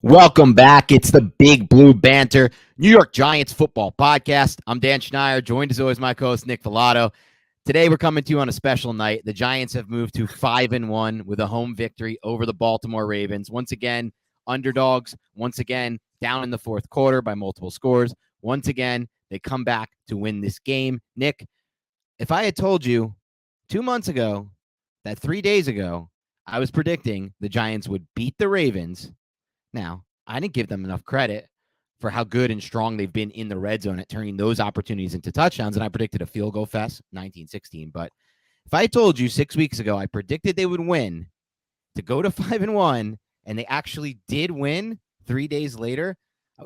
Welcome back. It's the Big Blue Banter, New York Giants football podcast. I'm Dan Schneier, joined as always my co-host Nick Filato. Today we're coming to you on a special night. The Giants have moved to 5-1 with a home victory over the Baltimore Ravens. Once again, underdogs. Once again, down in the fourth quarter by multiple scores. Once again, they come back to win this game. Nick, if I had told you 2 months ago that 3 days ago I was predicting the Giants would beat the Ravens. Now, I didn't give them enough credit for how good and strong they've been in the red zone at turning those opportunities into touchdowns, and I predicted a field goal fest, 19-16. But if I told you 6 weeks ago I predicted they would win to go to 5-1, and they actually did win 3 days later,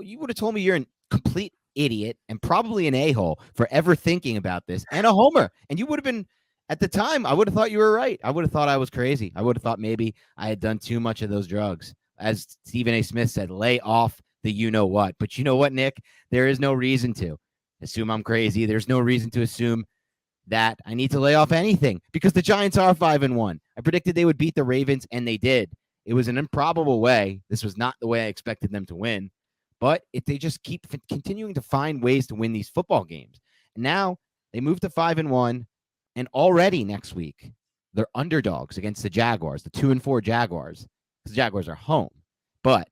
you would have told me you're a complete idiot and probably an a-hole for ever thinking about this, and a homer. And you would have been, at the time, I would have thought you were right. I would have thought I was crazy. I would have thought maybe I had done too much of those drugs. As Stephen A. Smith said, lay off the you-know-what. But you know what, Nick? There is no reason to assume I'm crazy. There's no reason to assume that I need to lay off anything because the Giants are 5-1. I predicted they would beat the Ravens, and they did. It was an improbable way. This was not the way I expected them to win. But they just keep continuing to find ways to win these football games. And now they move to 5-1, and already next week, they're underdogs against the Jaguars, the 2-4 Jaguars. The Jaguars are home, but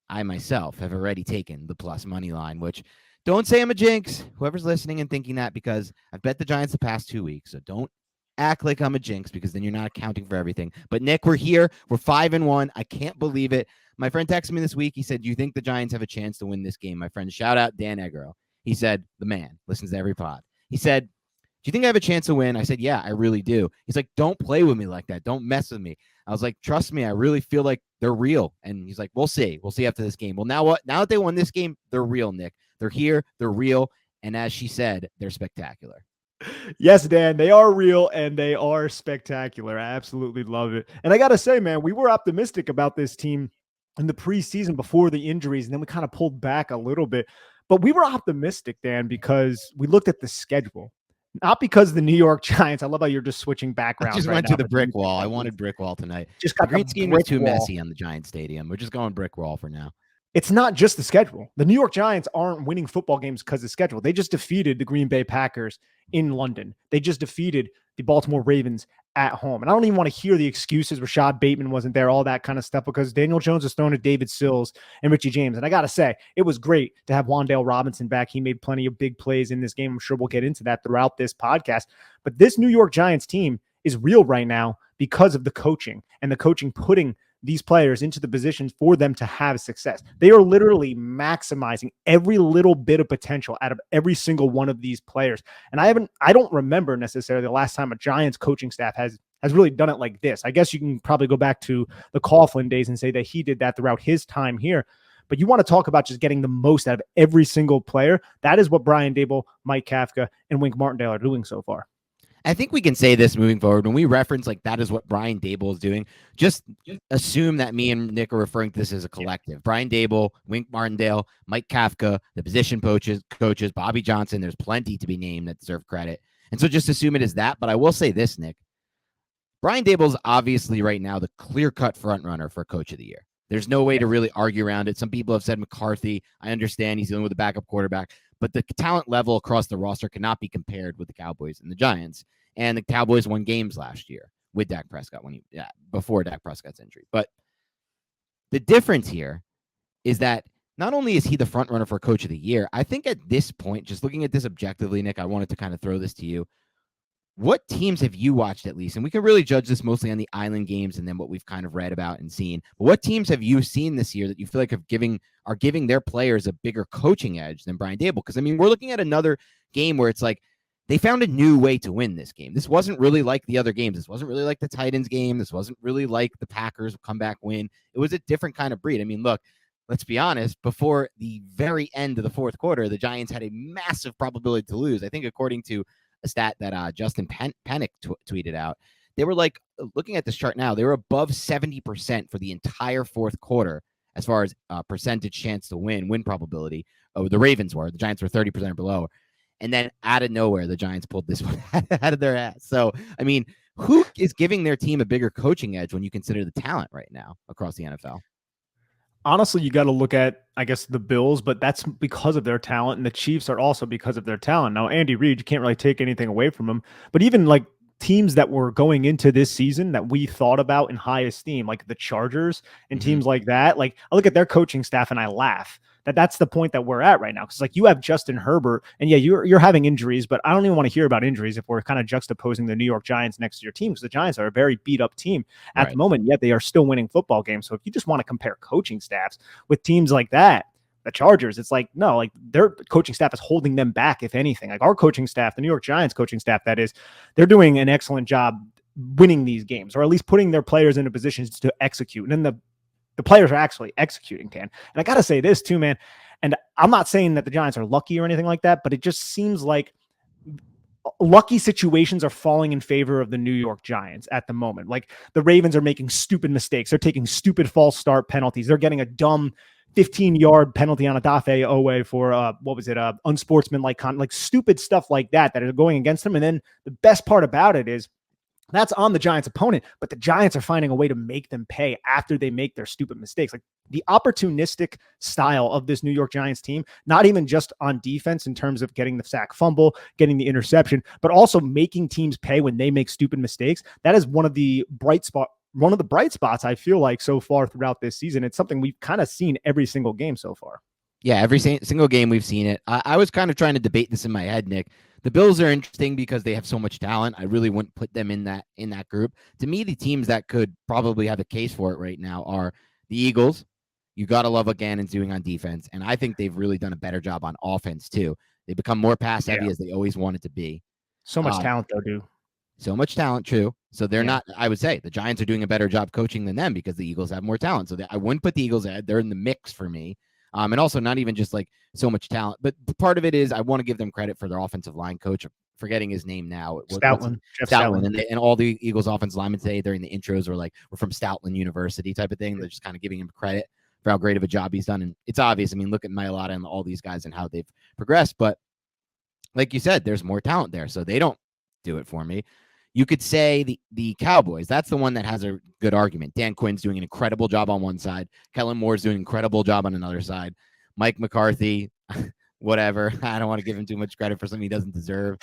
I myself have already taken the plus money line, which don't say I'm a jinx, whoever's listening and thinking that, because I've bet the Giants the past 2 weeks. So don't act like I'm a jinx because then you're not accounting for everything. But Nick, we're here. We're 5-1. I can't believe it. My friend texted me this week. He said, do you think the Giants have a chance to win this game? My friend, shout out Dan Egro. He said, the man listens to every pod. He said, do you think I have a chance to win? I said, yeah, I really do. He's like, don't play with me like that. Don't mess with me. I was like, trust me, I really feel like they're real. And he's like, we'll see. We'll see after this game. Well, now what? Now that they won this game, they're real, Nick. They're here. They're real. And as she said, they're spectacular. Yes, Dan, they are real and they are spectacular. I absolutely love it. And I got to say, man, we were optimistic about this team in the preseason before the injuries, and then we kind of pulled back a little bit. But we were optimistic, Dan, because we looked at the schedule. Not because the New York Giants. I love how you're just switching backgrounds. I just went to the brick wall. I wanted brick wall tonight. Just got the green scheme was too messy on the Giants Stadium. We're just going brick wall for now. It's not just the schedule. The New York Giants aren't winning football games because of schedule. They just defeated the Green Bay Packers in London. They just defeated the Baltimore Ravens at home. And I don't even want to hear the excuses. Rashad Bateman wasn't there, all that kind of stuff, because Daniel Jones was thrown at David Sills and Richie James. And I got to say, it was great to have Wan'Dale Robinson back. He made plenty of big plays in this game. I'm sure we'll get into that throughout this podcast. But this New York Giants team is real right now because of the coaching and the coaching putting these players into the positions for them to have success. They are literally maximizing every little bit of potential out of every single one of these players. And I don't remember necessarily the last time a Giants coaching staff has really done it like this. I guess you can probably go back to the Coughlin days and say that he did that throughout his time here. But you want to talk about just getting the most out of every single player. That is what Brian Daboll, Mike Kafka, and Wink Martindale are doing so far. I think we can say this moving forward. When we reference like that is what Brian Daboll is doing, just assume that me and Nick are referring to this as a collective. Yeah. Brian Daboll, Wink Martindale, Mike Kafka, the position coaches, Bobby Johnson. There's plenty to be named that deserve credit. And so just assume it is that. But I will say this, Nick. Brian Daboll is obviously right now the clear-cut front runner for Coach of the Year. There's no way to really argue around it. Some people have said McCarthy. I understand he's dealing with a backup quarterback, but the talent level across the roster cannot be compared with the Cowboys and the Giants. And the Cowboys won games last year with Dak Prescott before Dak Prescott's injury. But the difference here is that not only is he the front runner for Coach of the Year, I think at this point, just looking at this objectively, Nick, I wanted to kind of throw this to you. What teams have you watched at least? And we can really judge this mostly on the island games and then what we've kind of read about and seen. But what teams have you seen this year that you feel like are giving their players a bigger coaching edge than Brian Daboll? Because, I mean, we're looking at another game where it's like they found a new way to win this game. This wasn't really like the other games. This wasn't really like the Titans game. This wasn't really like the Packers comeback win. It was a different kind of breed. I mean, look, let's be honest. Before the very end of the fourth quarter, the Giants had a massive probability to lose. I think according to a stat that Justin Penick tweeted out, they were like, looking at this chart now, they were above 70% for the entire fourth quarter as far as percentage chance to win probability. Oh, the Ravens were. The Giants were 30% or below. And then out of nowhere, the Giants pulled this one out of their ass. So, I mean, who is giving their team a bigger coaching edge when you consider the talent right now across the NFL? Honestly, you got to look at, I guess, the Bills, but that's because of their talent, and the Chiefs are also because of their talent. Now, Andy Reid, you can't really take anything away from him, but even like teams that were going into this season that we thought about in high esteem, like the Chargers and teams like that, like I look at their coaching staff and I laugh. That's the point that we're at right now. Because like you have Justin Herbert, and yeah, you're having injuries, but I don't even want to hear about injuries if we're kind of juxtaposing the New York Giants next to your team, because the Giants are a very beat up team at the moment, yet they are still winning football games. So if you just want to compare coaching staffs with teams like that, the Chargers, it's like, no, like their coaching staff is holding them back, if anything. Like our coaching staff, the New York Giants coaching staff, that is, they're doing an excellent job winning these games, or at least putting their players into positions to execute. And then the players are actually executing, Dan. And I got to say this too, man. And I'm not saying that the Giants are lucky or anything like that, but it just seems like lucky situations are falling in favor of the New York Giants at the moment. Like the Ravens are making stupid mistakes. They're taking stupid false start penalties. They're getting a dumb 15-yard penalty on a Dafe Owe for unsportsmanlike like stupid stuff like that are going against them. And then the best part about it is that's on the Giants' opponent, but the Giants are finding a way to make them pay after they make their stupid mistakes. Like the opportunistic style of this New York Giants team, not even just on defense in terms of getting the sack fumble, getting the interception, but also making teams pay when they make stupid mistakes. That is one of the bright spots I feel like so far throughout this season. It's something we've kind of seen every single game so far. Yeah, every single game we've seen it. I was kind of trying to debate this in my head, Nick. The Bills are interesting because they have so much talent. I really wouldn't put them in that group. To me, the teams that could probably have a case for it right now are the Eagles. You got to love what Gannon's doing on defense, and I think they've really done a better job on offense too. They become more pass heavy as they always wanted to be. So much talent, though, dude. So much talent, true. So they're not, I would say, the Giants are doing a better job coaching than them because the Eagles have more talent. So I wouldn't put the Eagles ahead. They're in the mix for me. And also not even just like so much talent, but part of it is I want to give them credit for their offensive line coach. I'm forgetting his name now. Stoutland. And all the Eagles offensive linemen today during the intros were like, we're from Stoutland University type of thing. They're just kind of giving him credit for how great of a job he's done. And it's obvious. I mean, look at Mailata and all these guys and how they've progressed. But like you said, there's more talent there. So they don't do it for me. You could say the Cowboys. That's the one that has a good argument. Dan Quinn's doing an incredible job on one side. Kellen Moore's doing an incredible job on another side. Mike McCarthy, whatever. I don't want to give him too much credit for something he doesn't deserve.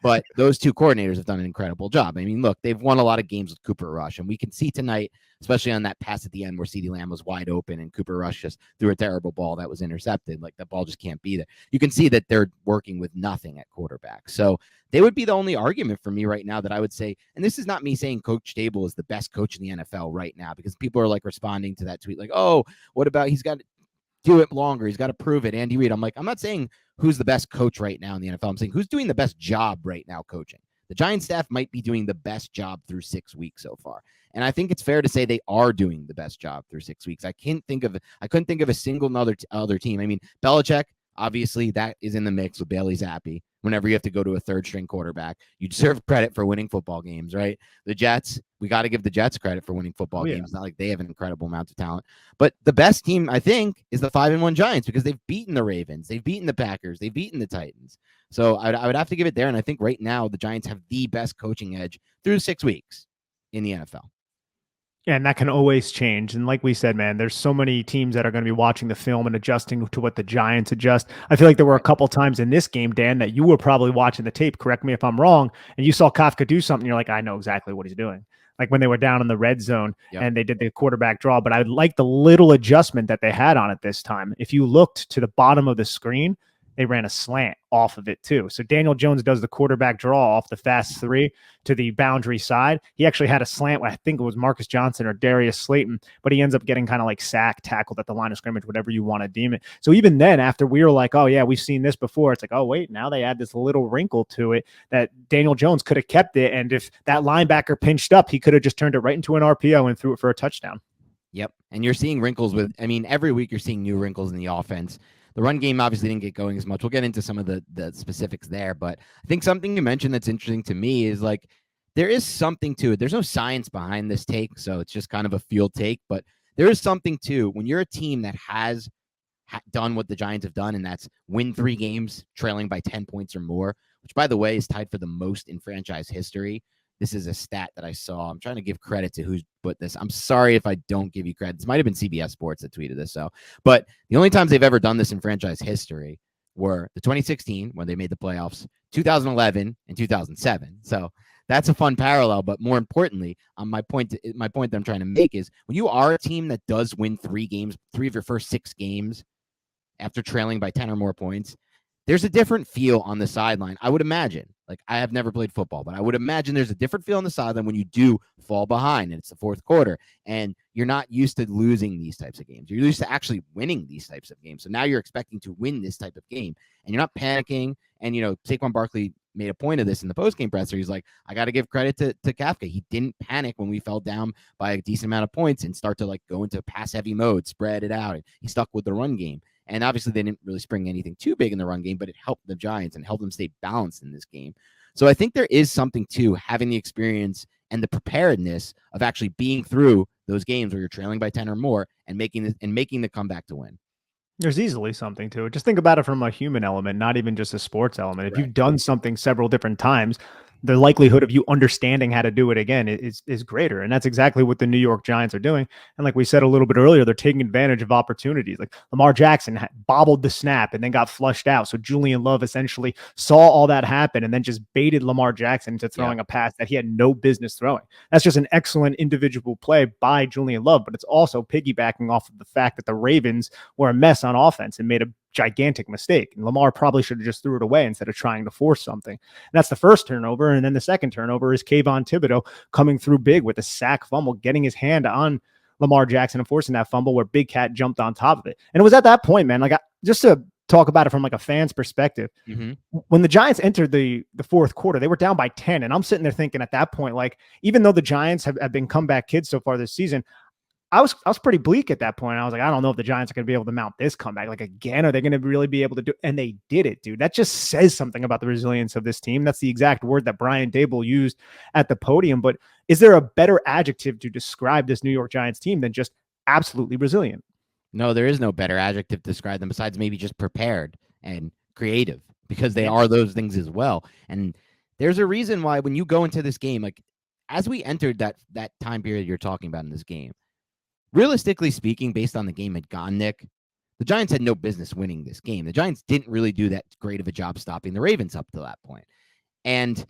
But those two coordinators have done an incredible job. I mean, look, they've won a lot of games with Cooper Rush. And we can see tonight, especially on that pass at the end where CeeDee Lamb was wide open and Cooper Rush just threw a terrible ball that was intercepted. Like that ball just can't be there. You can see that they're working with nothing at quarterback. So they would be the only argument for me right now that I would say, and this is not me saying Coach Daboll is the best coach in the NFL right now, because people are like responding to that tweet like, oh, what about he's got to do it longer. He's got to prove it. Andy Reid. I'm like, I'm not saying who's the best coach right now in the NFL. I'm saying who's doing the best job right now coaching. The Giants staff might be doing the best job through 6 weeks so far. And I think it's fair to say they are doing the best job through 6 weeks. I couldn't think of a single other team. I mean, Belichick, obviously that is in the mix with Bailey Zappi. Whenever you have to go to a third string quarterback, you deserve credit for winning football games, right? The Jets, we got to give the Jets credit for winning football games. It's not like they have an incredible amount of talent, but the best team I think is the 5-1 Giants, because they've beaten the Ravens, they've beaten the Packers, they've beaten the Titans. So I would have to give it there. And I think right now the Giants have the best coaching edge through 6 weeks in the NFL. Yeah, and that can always change. And like we said, man, there's so many teams that are going to be watching the film and adjusting to what the Giants adjust. I feel like there were a couple times in this game, Dan, that you were probably watching the tape, correct me if I'm wrong, and you saw Kafka do something, you're like, I know exactly what he's doing. Like when they were down in the red zone and they did the quarterback draw. But I like the little adjustment that they had on it this time. If you looked to the bottom of the screen, they ran a slant off of it too. So Daniel Jones does the quarterback draw off the fast 3 to the boundary side. He actually had a slant. I think it was Marcus Johnson or Darius Slayton, but he ends up getting kind of like sacked, tackled at the line of scrimmage, whatever you want to deem it. So even then, after we were like, oh yeah, we've seen this before, it's like, oh wait, now they add this little wrinkle to it that Daniel Jones could have kept it. And if that linebacker pinched up, he could have just turned it right into an RPO and threw it for a touchdown. Yep. And you're seeing wrinkles every week you're seeing new wrinkles in the offense. The run game obviously didn't get going as much. We'll get into some of the specifics there, but I think something you mentioned that's interesting to me is like there is something to it. There's no science behind this take, so it's just kind of a field take, but there is something to when you're a team that has done what the Giants have done, and that's win 3 games trailing by 10 points or more, which, by the way, is tied for the most in franchise history. this is a stat that I saw. I'm trying to give credit to who put this. I'm sorry if I don't give you credit. This might have been CBS Sports that tweeted this. But the only times they've ever done this in franchise history were the 2016 when they made the playoffs, 2011, and 2007. So that's a fun parallel. But more importantly, my point that I'm trying to make is when you are a team that does win 3 of your first 6 games after trailing by 10 or more points, there's a different feel on the sideline. I would imagine, like, I have never played football, but I would imagine there's a different feel on the sideline when you do fall behind and it's the fourth quarter and you're not used to losing these types of games. You're used to actually winning these types of games. So now you're expecting to win this type of game and you're not panicking. And, Saquon Barkley made a point of this in the postgame presser. He's like, I got to give credit to Kafka. He didn't panic when we fell down by a decent amount of points and start to like go into pass heavy mode, spread it out. And he stuck with the run game. And obviously they didn't really spring anything too big in the run game, but it helped the Giants and helped them stay balanced in this game. So I think there is something to having the experience and the preparedness of actually being through those games where you're trailing by 10 or more and making the comeback to win. There's easily something to it. Just think about it from a human element, not even just a sports element. If you've done something several different times, the likelihood of you understanding how to do it again is greater. And that's exactly what the New York Giants are doing. And like we said a little bit earlier, they're taking advantage of opportunities. Like Lamar Jackson bobbled the snap and then got flushed out. So Julian Love essentially saw all that happen and then just baited Lamar Jackson into throwing a pass that he had no business throwing. That's just an excellent individual play by Julian Love, but it's also piggybacking off of the fact that the Ravens were a mess on offense and made a gigantic mistake. And Lamar probably should have just threw it away instead of trying to force something. And that's the first turnover. And then the second turnover is Kayvon Thibodeaux coming through big with a sack fumble, getting his hand on Lamar Jackson and forcing that fumble where Big Cat jumped on top of it. And it was at that point, man, like just to talk about it from like a fan's perspective, when the Giants entered the fourth quarter, they were down by 10. And I'm sitting there thinking at that point, like, even though the Giants have been comeback kids so far this season, I was pretty bleak at that point. I was like, I don't know if the Giants are going to be able to mount this comeback. Like, again, are they going to really be able to do it? And they did it, dude. That just says something about the resilience of this team. That's the exact word that Brian Daboll used at the podium. But is there a better adjective to describe this New York Giants team than just absolutely resilient? No, there is no better adjective to describe them besides maybe just prepared and creative, because they are those things as well. And there's a reason why when you go into this game, like as we entered that time period you're talking about in this game, realistically speaking, based on the game had gone, Nick, the Giants had no business winning this game. The Giants didn't really do that great of a job stopping the Ravens up to that point. And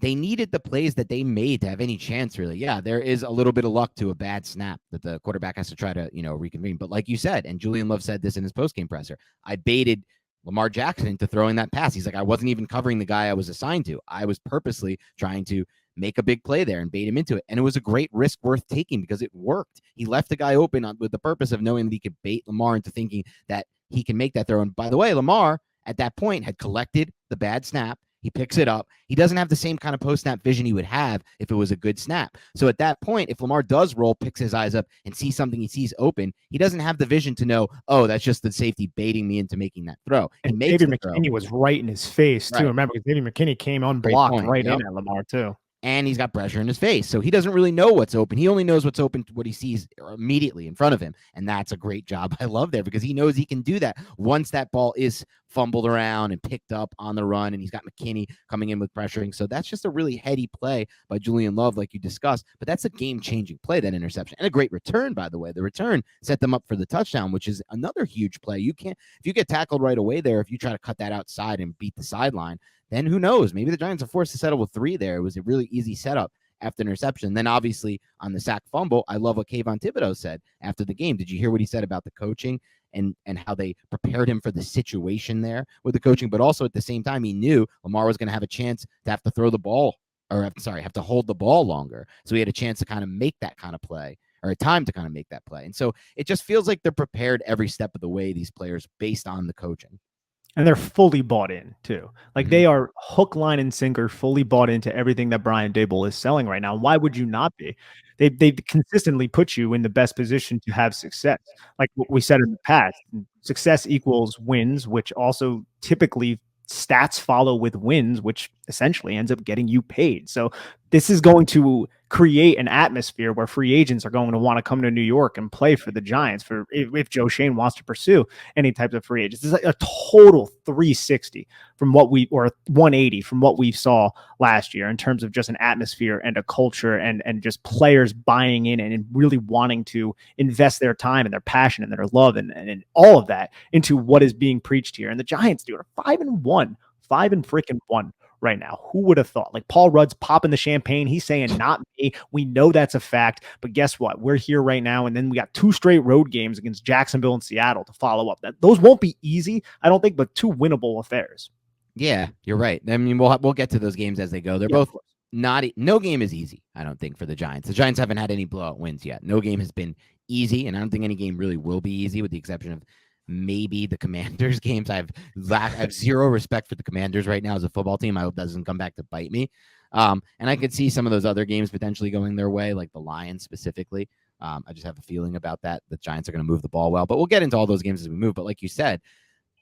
they needed the plays that they made to have any chance, really. Yeah, there is a little bit of luck to a bad snap that the quarterback has to try to, reconvene. But like you said, and Julian Love said this in his postgame presser, I baited Lamar Jackson into throwing that pass. He's like, I wasn't even covering the guy I was assigned to. I was purposely trying to make a big play there and bait him into it. And it was a great risk worth taking because it worked. He left the guy open with the purpose of knowing that he could bait Lamar into thinking that he can make that throw. And by the way, Lamar at that point had collected the bad snap. He picks it up. He doesn't have the same kind of post-snap vision he would have if it was a good snap. So at that point, if Lamar does roll, picks his eyes up, and sees something he sees open, he doesn't have the vision to know, oh, that's just the safety baiting me into making that throw. And David McKinney was right in his face, too. Right. Remember, David McKinney came unblocked in at Lamar, too. And he's got pressure in his face. So he doesn't really know what's open. He only knows what's open, what he sees immediately in front of him. And that's a great job I love there because he knows he can do that once that ball is fumbled around and picked up on the run. And he's got McKinney coming in with pressuring. So that's just a really heady play by Julian Love, like you discussed. But that's a game-changing play, that interception. And a great return, by the way. The return set them up for the touchdown, which is another huge play. If you get tackled right away there, if you try to cut that outside and beat the sideline, then who knows? Maybe the Giants are forced to settle with 3 there. It was a really easy setup after interception. Then obviously on the sack fumble, I love what Kayvon Thibodeaux said after the game. Did you hear what he said about the coaching and how they prepared him for the situation there with the coaching? But also at the same time, he knew Lamar was going to have a chance to have to throw the ball have to hold the ball longer. So he had a chance to kind of make that kind of play, or a time to kind of make that play. And so it just feels like they're prepared every step of the way, these players, based on the coaching. And they're fully bought in too. Like they are hook, line, and sinker, fully bought into everything that Brian Daboll is selling right now. Why would you not be? They consistently put you in the best position to have success. Like what we said in the past, success equals wins, which also typically stats follow with wins, which essentially ends up getting you paid. So this is going to create an atmosphere where free agents are going to want to come to New York and play for the Giants for if Joe Shane wants to pursue any type of free agents. It's like a total 360 from what we, or 180 from what we saw last year in terms of just an atmosphere and a culture and just players buying in and really wanting to invest their time and their passion and their love and all of that into what is being preached here. And the Giants, dude, are 5-1, 5-1 right now. Who would have thought? Like Paul Rudd's popping the champagne. He's saying, not me. We know that's a fact. But guess what? We're here right now. And then we got 2 straight road games against Jacksonville and Seattle to follow up. Those won't be easy, I don't think, but 2 winnable affairs. Yeah, you're right. I mean, we'll get to those games as they go. They're both not. No game is easy, I don't think, for the Giants. The Giants haven't had any blowout wins yet. No game has been easy, and I don't think any game really will be easy, with the exception of maybe the Commanders games. I have zero respect for the Commanders right now as a football team. I hope that doesn't come back to bite me. And I could see some of those other games potentially going their way, like the Lions specifically. I just have a feeling about that. The Giants are going to move the ball well, but we'll get into all those games as we move. But like you said,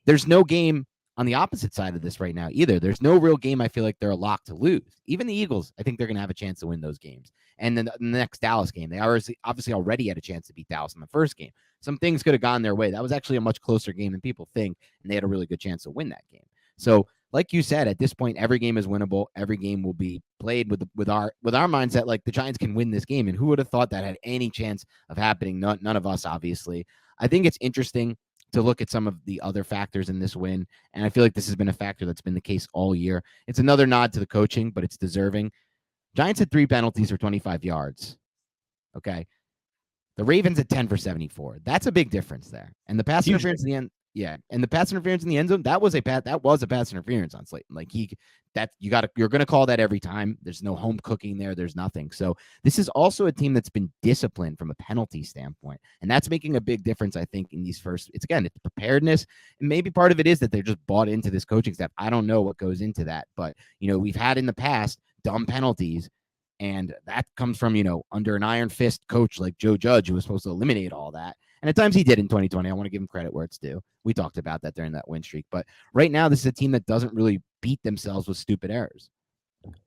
there's no game on the opposite side of this right now either. There's no real game I feel like they're a lock to lose. Even the Eagles, I think they're going to have a chance to win those games. And then the next Dallas game, they obviously already had a chance to beat Dallas in the first game. Some things could have gone their way. That was actually a much closer game than people think, and they had a really good chance to win that game. So, like you said, at this point, every game is winnable. Every game will be played with our mindset, like the Giants can win this game. And who would have thought that had any chance of happening? None of us, obviously. I think it's interesting to look at some of the other factors in this win. And I feel like this has been a factor that's been the case all year. It's another nod to the coaching, but it's deserving. Giants had 3 penalties for 25 yards. Okay. The Ravens at 10 for 74. That's a big difference there. And the pass interference in the end. Yeah. And the pass interference in the end zone, that was a pass interference on Slayton. Like you're going to call that every time. There's no home cooking there. There's nothing. So this is also a team that's been disciplined from a penalty standpoint. And that's making a big difference, I think, in these first, it's preparedness. And maybe part of it is that they're just bought into this coaching staff. I don't know what goes into that, but we've had in the past dumb penalties. And that comes from, under an iron fist coach like Joe Judge, who was supposed to eliminate all that. And at times he did in 2020. I want to give him credit where it's due. We talked about that during that win streak. But right now, this is a team that doesn't really beat themselves with stupid errors.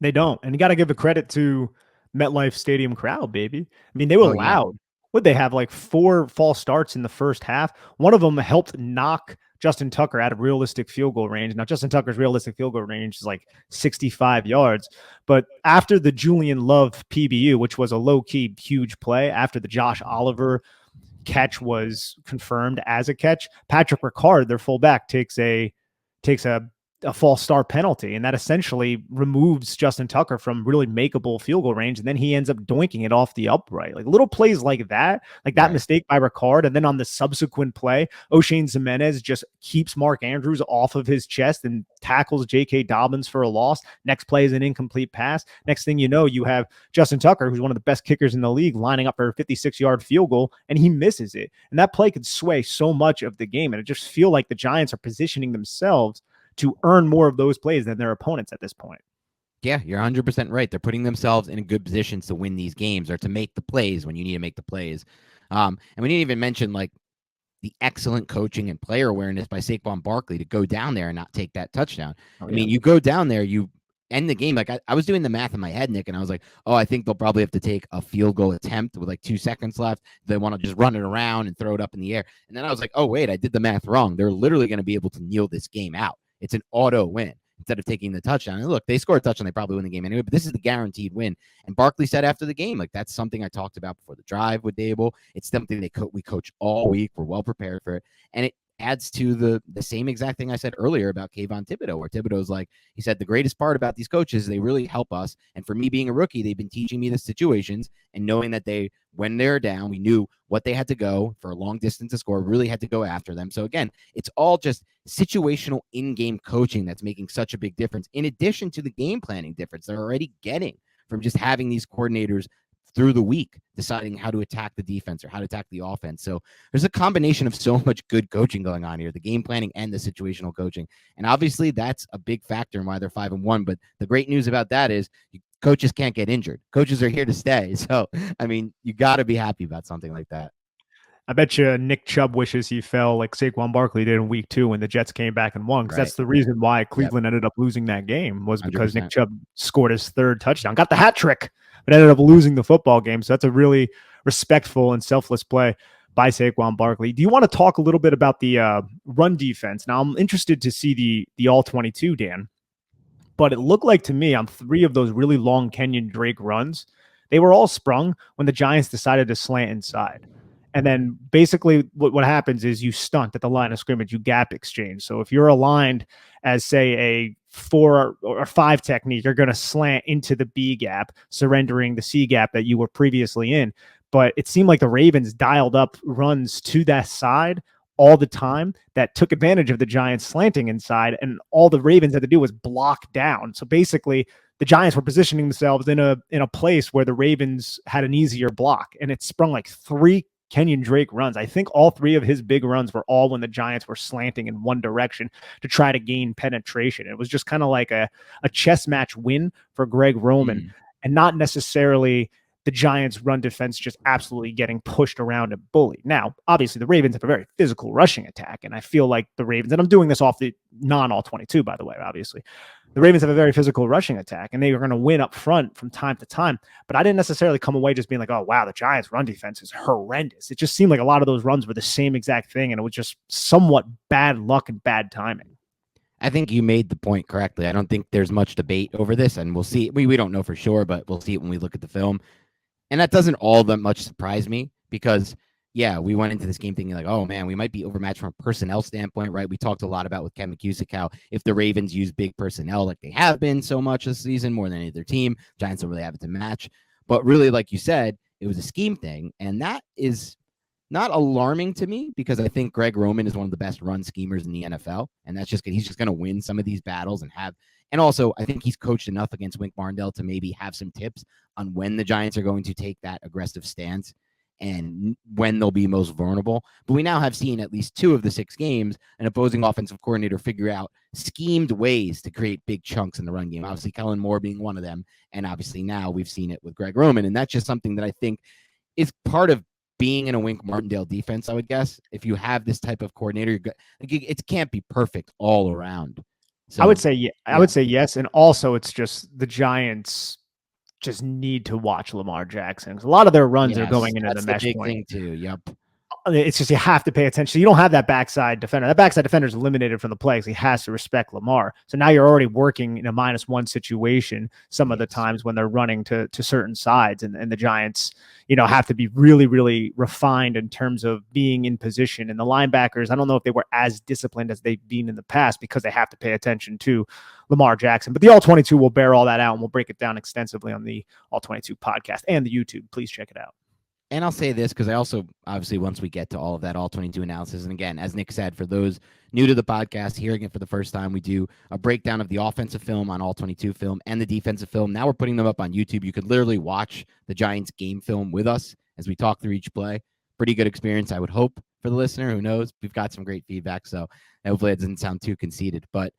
They don't. And you got to give a credit to MetLife Stadium crowd, baby. I mean, they were loud. Yeah. Would they have like 4 false starts in the first half? One of them helped knock Justin Tucker out of realistic field goal range. Now, Justin Tucker's realistic field goal range is like 65 yards. But after the Julian Love PBU, which was a low-key huge play, after the Josh Oliver catch was confirmed as a catch, Patrick Ricard, their fullback, takes a false start penalty, and that essentially removes Justin Tucker from really makeable field goal range, and then he ends up doinking it off the upright. Like little plays like that right. Mistake by Ricard, and then on the subsequent play, O'Shane Ximenez just keeps Mark Andrews off of his chest and tackles J.K. Dobbins for a loss. Next play is an incomplete pass. Next thing you know, you have Justin Tucker, who's one of the best kickers in the league, lining up for a 56-yard field goal, and he misses it. And that play could sway so much of the game, and it just feel like the Giants are positioning themselves to earn more of those plays than their opponents at this point. Yeah, you're 100% right. They're putting themselves in a good position to win these games or to make the plays when you need to make the plays. And we didn't even mention like the excellent coaching and player awareness by Saquon Barkley to go down there and not take that touchdown. I mean, you go down there, you end the game. Like I was doing the math in my head, Nick, and I was like, oh, I think they'll probably have to take a field goal attempt with like 2 seconds left. They want to just run it around and throw it up in the air. And then I was like, oh, wait, I did the math wrong. They're literally going to be able to kneel this game out. It's an auto win instead of taking the touchdown. And look, they score a touchdown, they probably win the game anyway, but this is the guaranteed win. And Barkley said after the game, like that's something I talked about before the drive with Daboll. It's something we coach all week. We're well prepared for it. And it adds to the same exact thing I said earlier about Kayvon Thibodeaux, where Thibodeau's like, he said, the greatest part about these coaches, they really help us. And for me being a rookie, they've been teaching me the situations and knowing that when they're down, we knew what they had to go for a long distance to score, really had to go after them. So again, it's all just situational in-game coaching that's making such a big difference, in addition to the game planning difference they're already getting from just having these coordinators through the week deciding how to attack the defense or how to attack the offense. So there's a combination of so much good coaching going on here, the game planning and the situational coaching. And obviously that's a big factor in why they're 5-1. But the great news about that is coaches can't get injured. Coaches are here to stay. So, I mean, you got to be happy about something like that. I bet you Nick Chubb wishes he fell like Saquon Barkley did in week 2 when the Jets came back and won, because Right. that's the reason why Cleveland Yep. ended up losing that game, was because Nick 100%. Chubb scored his 3rd touchdown, got the hat trick, but ended up losing the football game. So that's a really respectful and selfless play by Saquon Barkley. Do you want to talk a little bit about the run defense? Now, I'm interested to see the all-22, Dan, but it looked like to me on 3 of those really long Kenyon Drake runs, they were all sprung when the Giants decided to slant inside. And then basically what happens is you stunt at the line of scrimmage, you gap exchange. So if you're aligned as, say, a 4 or 5 technique, you're going to slant into the B gap, surrendering the C gap that you were previously in. But it seemed like the Ravens dialed up runs to that side all the time that took advantage of the Giants slanting inside, and all the Ravens had to do was block down. So basically, the Giants were positioning themselves in a place where the Ravens had an easier block, and it sprung like 3 Kenyon Drake runs. I think all 3 of his big runs were all when the Giants were slanting in one direction to try to gain penetration. It was just kind of like a chess match win for Greg Roman, and not necessarily the Giants' run defense just absolutely getting pushed around and bullied. Now, obviously, the Ravens have a very physical rushing attack, and I feel like the Ravens, and I'm doing this off the non-all-22, by the way, obviously, the Ravens have a very physical rushing attack, and they are going to win up front from time to time. But I didn't necessarily come away just being like, oh, wow, the Giants' run defense is horrendous. It just seemed like a lot of those runs were the same exact thing, and it was just somewhat bad luck and bad timing. I think you made the point correctly. I don't think there's much debate over this, and we'll see. We don't know for sure, but we'll see it when we look at the film. And that doesn't all that much surprise me, because, yeah, we went into this game thinking like, oh, man, we might be overmatched from a personnel standpoint, right? We talked a lot about with Ken McCusick how if the Ravens use big personnel like they have been so much this season, more than any other team, Giants don't really have it to match. But really, like you said, it was a scheme thing, and that is not alarming to me, because I think Greg Roman is one of the best run schemers in the NFL, and that's just he's just going to win some of these battles and also I think he's coached enough against Wandell to maybe have some tips on when the Giants are going to take that aggressive stance and when they'll be most vulnerable. But we now have seen at least 2 of the 6 games an opposing offensive coordinator figure out schemed ways to create big chunks in the run game. Obviously, Kellen Moore being one of them, and obviously now we've seen it with Greg Roman, and that's just something that I think is part of being in a Wink Martindale defense, I would guess. If you have this type of coordinator, it can't be perfect all around. So, I would say I would say yes, and also it's just the Giants just need to watch Lamar Jackson. A lot of their runs are going into the mesh big point. thing too. Yep. It's just you have to pay attention. You don't have that backside defender. That backside defender is eliminated from the play because he has to respect Lamar. So now you're already working in a -1 situation some of the times when they're running to certain sides, and the Giants, have to be really, really refined in terms of being in position. And the linebackers, I don't know if they were as disciplined as they've been in the past because they have to pay attention to Lamar Jackson. But the All-22 will bear all that out, and we'll break it down extensively on the All-22 podcast and the YouTube. Please check it out. And I'll say this because I also, obviously, once we get to all of that all-22 analysis, and again, as Nick said, for those new to the podcast, hearing it for the first time, we do a breakdown of the offensive film on all-22 film and the defensive film. Now we're putting them up on YouTube. You could literally watch the Giants game film with us as we talk through each play. Pretty good experience, I would hope, for the listener. Who knows? We've got some great feedback, so hopefully it doesn't sound too conceited. But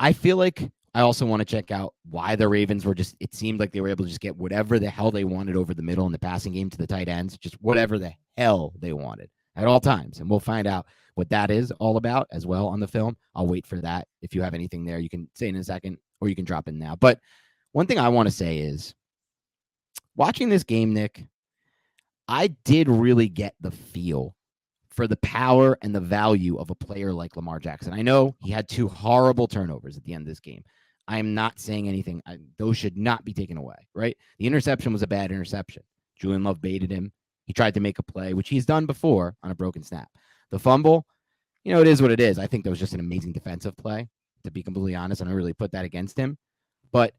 I feel like I also want to check out why the Ravens were it seemed like they were able to just get whatever the hell they wanted over the middle in the passing game to the tight ends, just whatever the hell they wanted at all times. And we'll find out what that is all about as well on the film. I'll wait for that. If you have anything there, you can say in a second, or you can drop in now. But one thing I want to say is, watching this game, Nick, I did really get the feel for the power and the value of a player like Lamar Jackson. I know he had 2 horrible turnovers at the end of this game. I am not saying anything. Those should not be taken away, right? The interception was a bad interception. Julian Love baited him. He tried to make a play, which he's done before on a broken snap. The fumble, it is what it is. I think that was just an amazing defensive play, to be completely honest. I don't really put that against him. But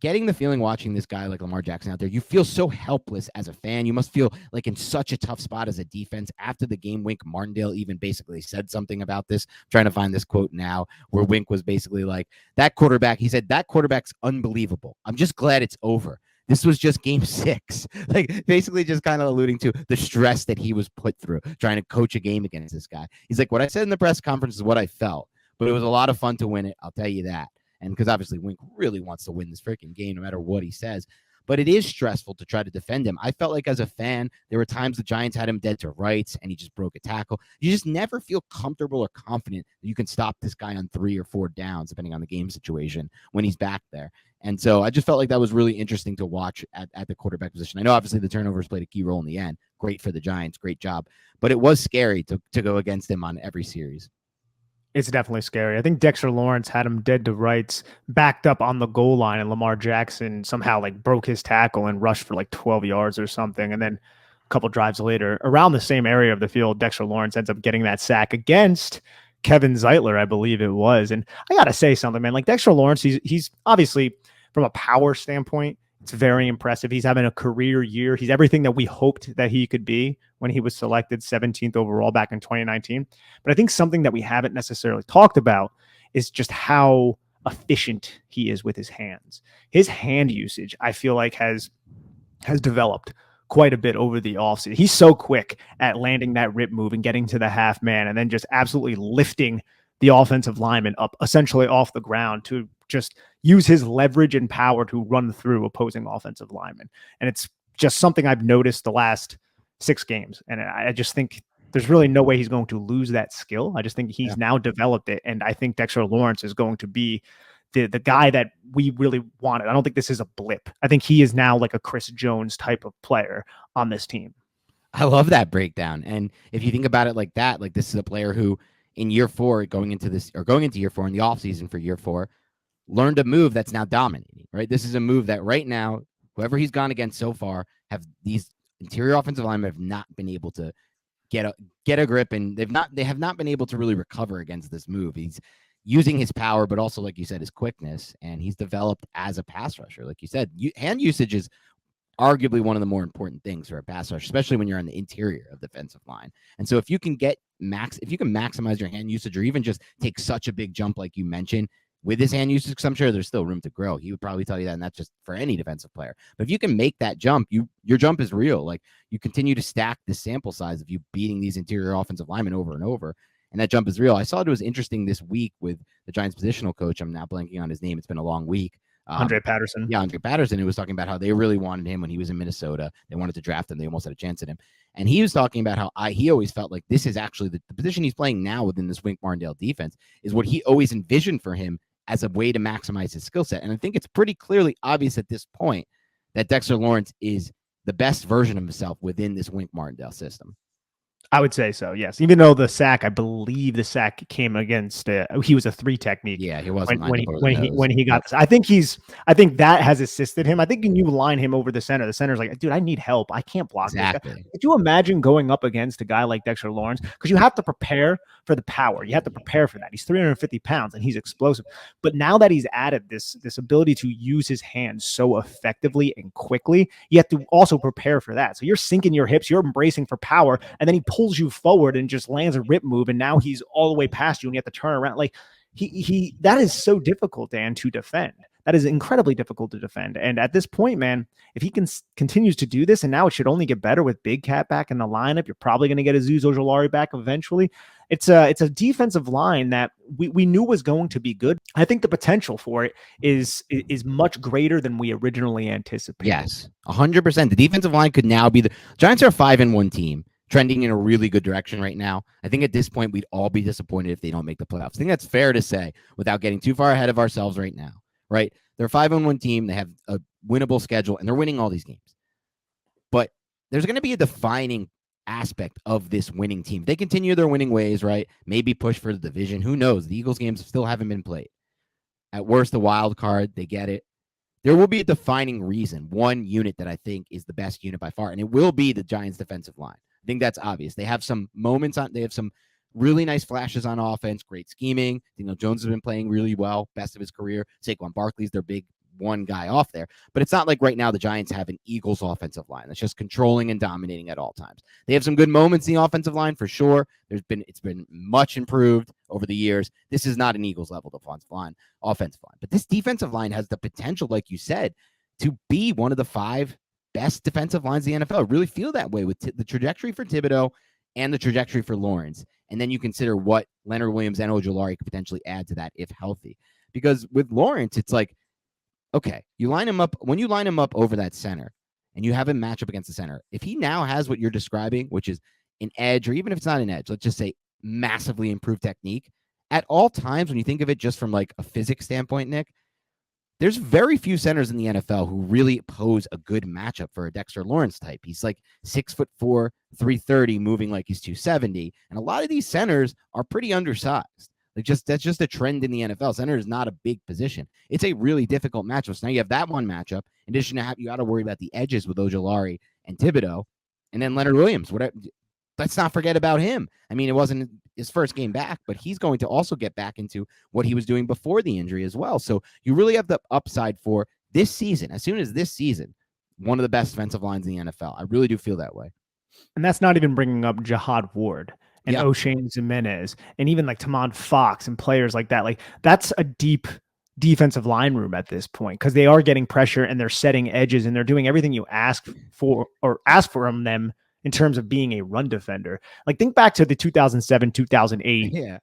getting the feeling watching this guy like Lamar Jackson out there, you feel so helpless as a fan. You must feel like in such a tough spot as a defense. After the game, Wink Martindale even basically said something about this. I'm trying to find this quote now, where Wink was basically like, that quarterback, he said, that quarterback's unbelievable. I'm just glad it's over. This was just game 6. Like, basically just kind of alluding to the stress that he was put through trying to coach a game against this guy. He's like, what I said in the press conference is what I felt, but it was a lot of fun to win it. I'll tell you that. And because obviously Wink really wants to win this freaking game no matter what he says. but it is stressful to try to defend him. I felt like as a fan, there were times the Giants had him dead to rights and he just broke a tackle. You just never feel comfortable or confident that you can stop this guy on 3 or 4 downs, depending on the game situation when he's back there. And so I just felt like that was really interesting to watch at the quarterback position. I know obviously the turnovers played a key role in the end. Great for the Giants. Great job. But it was scary to go against him on every series. It's definitely scary. I think Dexter Lawrence had him dead to rights, backed up on the goal line, and Lamar Jackson somehow like broke his tackle and rushed for like 12 yards or something. And then a couple drives later, around the same area of the field, Dexter Lawrence ends up getting that sack against Kevin Zeitler, I believe it was. And I got to say something, man. Like Dexter Lawrence, he's obviously from a power standpoint, it's very impressive. He's having a career year. He's everything that we hoped that he could be when he was selected 17th overall back in 2019. But I think something that we haven't necessarily talked about is just how efficient he is with his hands. His hand usage, I feel like, has developed quite a bit over the offseason. He's so quick at landing that rip move and getting to the half man and then just absolutely lifting the offensive lineman up essentially off the ground to just use his leverage and power to run through opposing offensive linemen. And it's just something I've noticed the last 6 games. And I just think there's really no way he's going to lose that skill. I just think he's now developed it. And I think Dexter Lawrence is going to be the guy that we really wanted. I don't think this is a blip. I think he is now like a Chris Jones type of player on this team. I love that breakdown. And if you think about it like that, like this is a player who in year 4 going into year 4 in the offseason for year 4, learned a move that's now dominating, right? This is a move that right now, whoever he's gone against so far, have these interior offensive linemen have not been able to get a grip, and they have not been able to really recover against this move. He's using his power, but also, like you said, his quickness, and he's developed as a pass rusher. Like you said, hand usage is arguably one of the more important things for a pass rush, especially when you're on the interior of the defensive line. And so if you can maximize your hand usage, or even just take such a big jump like you mentioned with his hand usage, because I'm sure there's still room to grow. He would probably tell you that, and that's just for any defensive player. But if you can make that jump, your jump is real. Like you continue to stack the sample size of you beating these interior offensive linemen over and over, and that jump is real. I saw it was interesting this week with the Giants positional coach. I'm now blanking on his name. It's been a long week. Andre Patterson. Yeah, Andre Patterson, who was talking about how they really wanted him when he was in Minnesota. They wanted to draft him. They almost had a chance at him. And he was talking about how he always felt like this is actually the position he's playing now within this Wink Martindale defense is what he always envisioned for him as a way to maximize his skill set. And I think it's pretty clearly obvious at this point that Dexter Lawrence is the best version of himself within this Wink Martindale system. I would say so, yes. Even though the sack, I believe the sack came against he was a 3 technique. Yeah, he wasn't when he got this. I think that has assisted him. I think when you line him over the center's like, dude, I need help. I can't block exactly. This guy. Could you imagine going up against a guy like Dexter Lawrence? Because you have to prepare for the power. You have to prepare for that. He's 350 pounds and he's explosive. But now that he's added this ability to use his hands so effectively and quickly, you have to also prepare for that. So you're sinking your hips, you're embracing for power, and then he pulls you forward and just lands a rip move, and now he's all the way past you and you have to turn around. Like he that is so difficult, Dan, to defend. That is incredibly difficult to defend. And at this point, man, if he continues to do this, and now it should only get better with Big Cat back in the lineup, you're probably going to get Azeez Ojulari back eventually. It's a defensive line that we knew was going to be good. I think the potential for it is much greater than we originally anticipated. Yes, 100%. The defensive line could now be the Giants are a 5-1 team, trending in a really good direction right now. I think at this point, we'd all be disappointed if they don't make the playoffs. I think that's fair to say without getting too far ahead of ourselves right now, right? They're a 5-1 team. They have a winnable schedule, and they're winning all these games. But there's going to be a defining aspect of this winning team. They continue their winning ways, right? Maybe push for the division. Who knows? The Eagles games still haven't been played. At worst, the wild card, they get it. There will be a defining reason, one unit that I think is the best unit by far, and it will be the Giants' defensive line. I think that's obvious. They have some moments they have some really nice flashes on offense, great scheming. Daniel Jones has been playing really well, best of his career. Saquon Barkley's their big one guy off there. But it's not like right now the Giants have an Eagles offensive line that's just controlling and dominating at all times. They have some good moments in the offensive line for sure. It's been much improved over the years. This is not an Eagles level offensive line. But this defensive line has the potential, like you said, to be one of the 5 best defensive lines in the NFL. I really feel that way with the trajectory for Thibodeau and the trajectory for Lawrence. And then you consider what Leonard Williams and Ojulari could potentially add to that if healthy. Because with Lawrence, it's like okay, you line him up when you line him up over that center and you have him match up against the center. If he now has what you're describing, which is an edge, or even if it's not an edge, let's just say massively improved technique, at all times, when you think of it just from like a physics standpoint, Nick, there's very few centers in the NFL who really pose a good matchup for a Dexter Lawrence type. He's like 6'4", 330, moving like he's 270. And a lot of these centers are pretty undersized. That's just a trend in the NFL. Center is not a big position. It's a really difficult matchup. So now you have that one matchup. In addition to you got to worry about the edges with Ojulari and Thibodeaux, and then Leonard Williams. Let's not forget about him. I mean, it wasn't his first game back, but he's going to also get back into what he was doing before the injury as well. So you really have the upside for this season. As soon as this season, one of the best defensive lines in the NFL. I really do feel that way. And that's not even bringing up Jihad Ward and O'Shane Ximenez and even like Tamon Fox and players like that. Like that's a deep defensive line room at this point because they are getting pressure and they're setting edges and they're doing everything you ask for from them in terms of being a run defender. Like think back to the 2007, 2008. Yeah.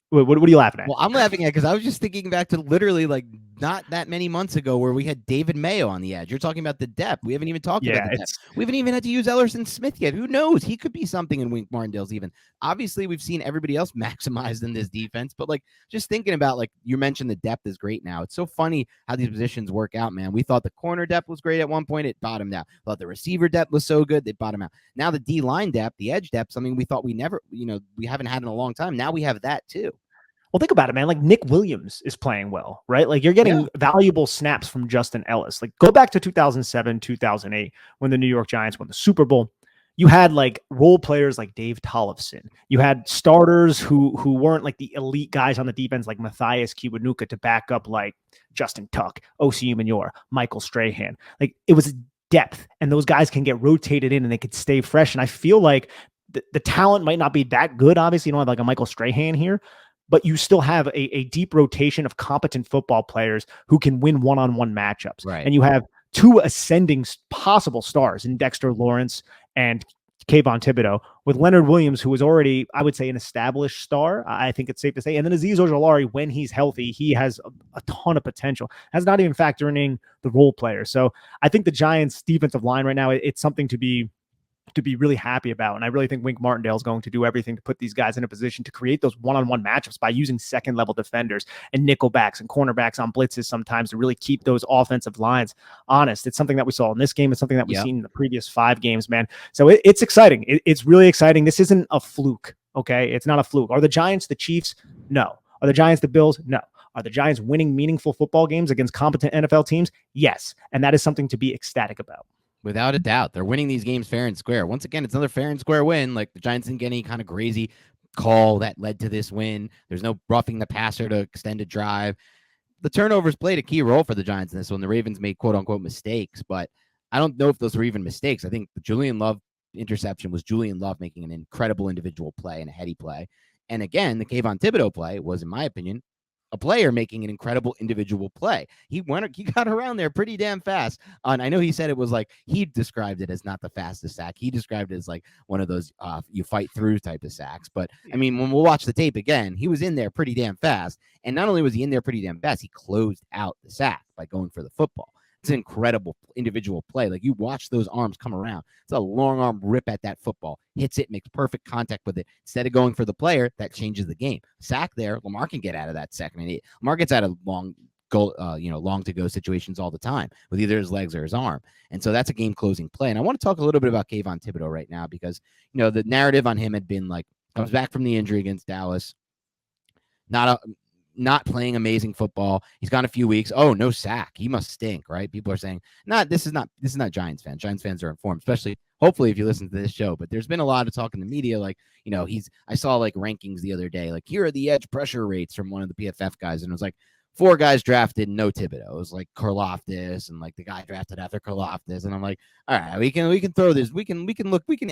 What are you laughing at? Well, I'm laughing at because I was just thinking back to literally like not that many months ago where we had David Mayo on the edge. You're talking about the depth. We haven't even talked about the depth. We haven't even had to use Ellerson Smith yet. Who knows? He could be something in Wink Martindale's even. Obviously, we've seen everybody else maximized in this defense, but like just thinking about like you mentioned the depth is great now. It's so funny how these positions work out, man. We thought the corner depth was great at one point. It bottomed out. Thought the receiver depth was so good. They bottomed out. Now the D-line depth, the edge depth, something we thought we never, we haven't had in a long time. Now we have that too. Well, think about it, man. Like Nick Williams is playing well, right? Like you're getting valuable snaps from Justin Ellis. Like go back to 2007, 2008 when the New York Giants won the Super Bowl. You had like role players like Dave Tollefson. You had starters who weren't like the elite guys on the defense like Matthias Kiwanuka to back up like Justin Tuck, Osi Umenyiora, Michael Strahan. Like it was depth, and those guys can get rotated in and they could stay fresh. And I feel like the talent might not be that good. Obviously, you don't have like a Michael Strahan here, but you still have a deep rotation of competent football players who can win one-on-one matchups. Right. And you have two ascending possible stars in Dexter Lawrence and Kayvon Thibodeaux, with Leonard Williams, who is already, I would say, an established star. I think it's safe to say. And then Azeez Ojulari, when he's healthy, he has a ton of potential. That's not even factoring in the role players. So I think the Giants' defensive line right now, it's something to be really happy about. And I really think Wink Martindale is going to do everything to put these guys in a position to create those one-on-one matchups by using second level defenders and nickelbacks and cornerbacks on blitzes sometimes to really keep those offensive lines honest. It's something that we saw in this game. It's something that we've seen in the previous 5 games, man. So it's exciting. It's really exciting. This isn't a fluke. Okay. It's not a fluke. Are the Giants the Chiefs? No. Are the Giants the Bills? No. Are the Giants winning meaningful football games against competent NFL teams? Yes. And that is something to be ecstatic about. Without a doubt. They're winning these games fair and square. Once again, it's another fair and square win. Like the Giants didn't get any kind of crazy call that led to this win. There's no roughing the passer to extend a drive. The turnovers played a key role for the Giants in this one. The Ravens made quote unquote mistakes, but I don't know if those were even mistakes. I think the Julian Love interception was Julian Love making an incredible individual play and a heady play. And again, the Kayvon Thibodeau play was, in my opinion, a player making an incredible individual play. He got around there pretty damn fast. And I know he said it was like, he described it as not the fastest sack. He described it as like one of those you fight through type of sacks. But I mean, when we'll watch the tape again, he was in there pretty damn fast. And not only was he in there pretty damn fast, he closed out the sack by going for the football. It's an incredible individual play. Like you watch those arms come around. It's a long arm rip at that football. Hits it, makes perfect contact with it. Instead of going for the player, that changes the game. Sack there, Lamar can get out of that second. And Lamar gets out of long goal, long to go situations all the time with either his legs or his arm. And so that's a game closing play. And I want to talk a little bit about Kayvon Thibodeaux right now because, the narrative on him had been like, comes back from the injury against Dallas. Not playing amazing football. He's gone a few weeks. Oh, no sack. He must stink, right? People are saying, this is not Giants fans. Giants fans are informed, especially hopefully if you listen to this show. But there's been a lot of talk in the media, like, I saw like rankings the other day, like here are the edge pressure rates from one of the PFF guys, and it was like 4 guys drafted, no Thibodeaux. It was like Karlaftis and like the guy drafted after Karlaftis, and I'm like, all right, we can throw this, we can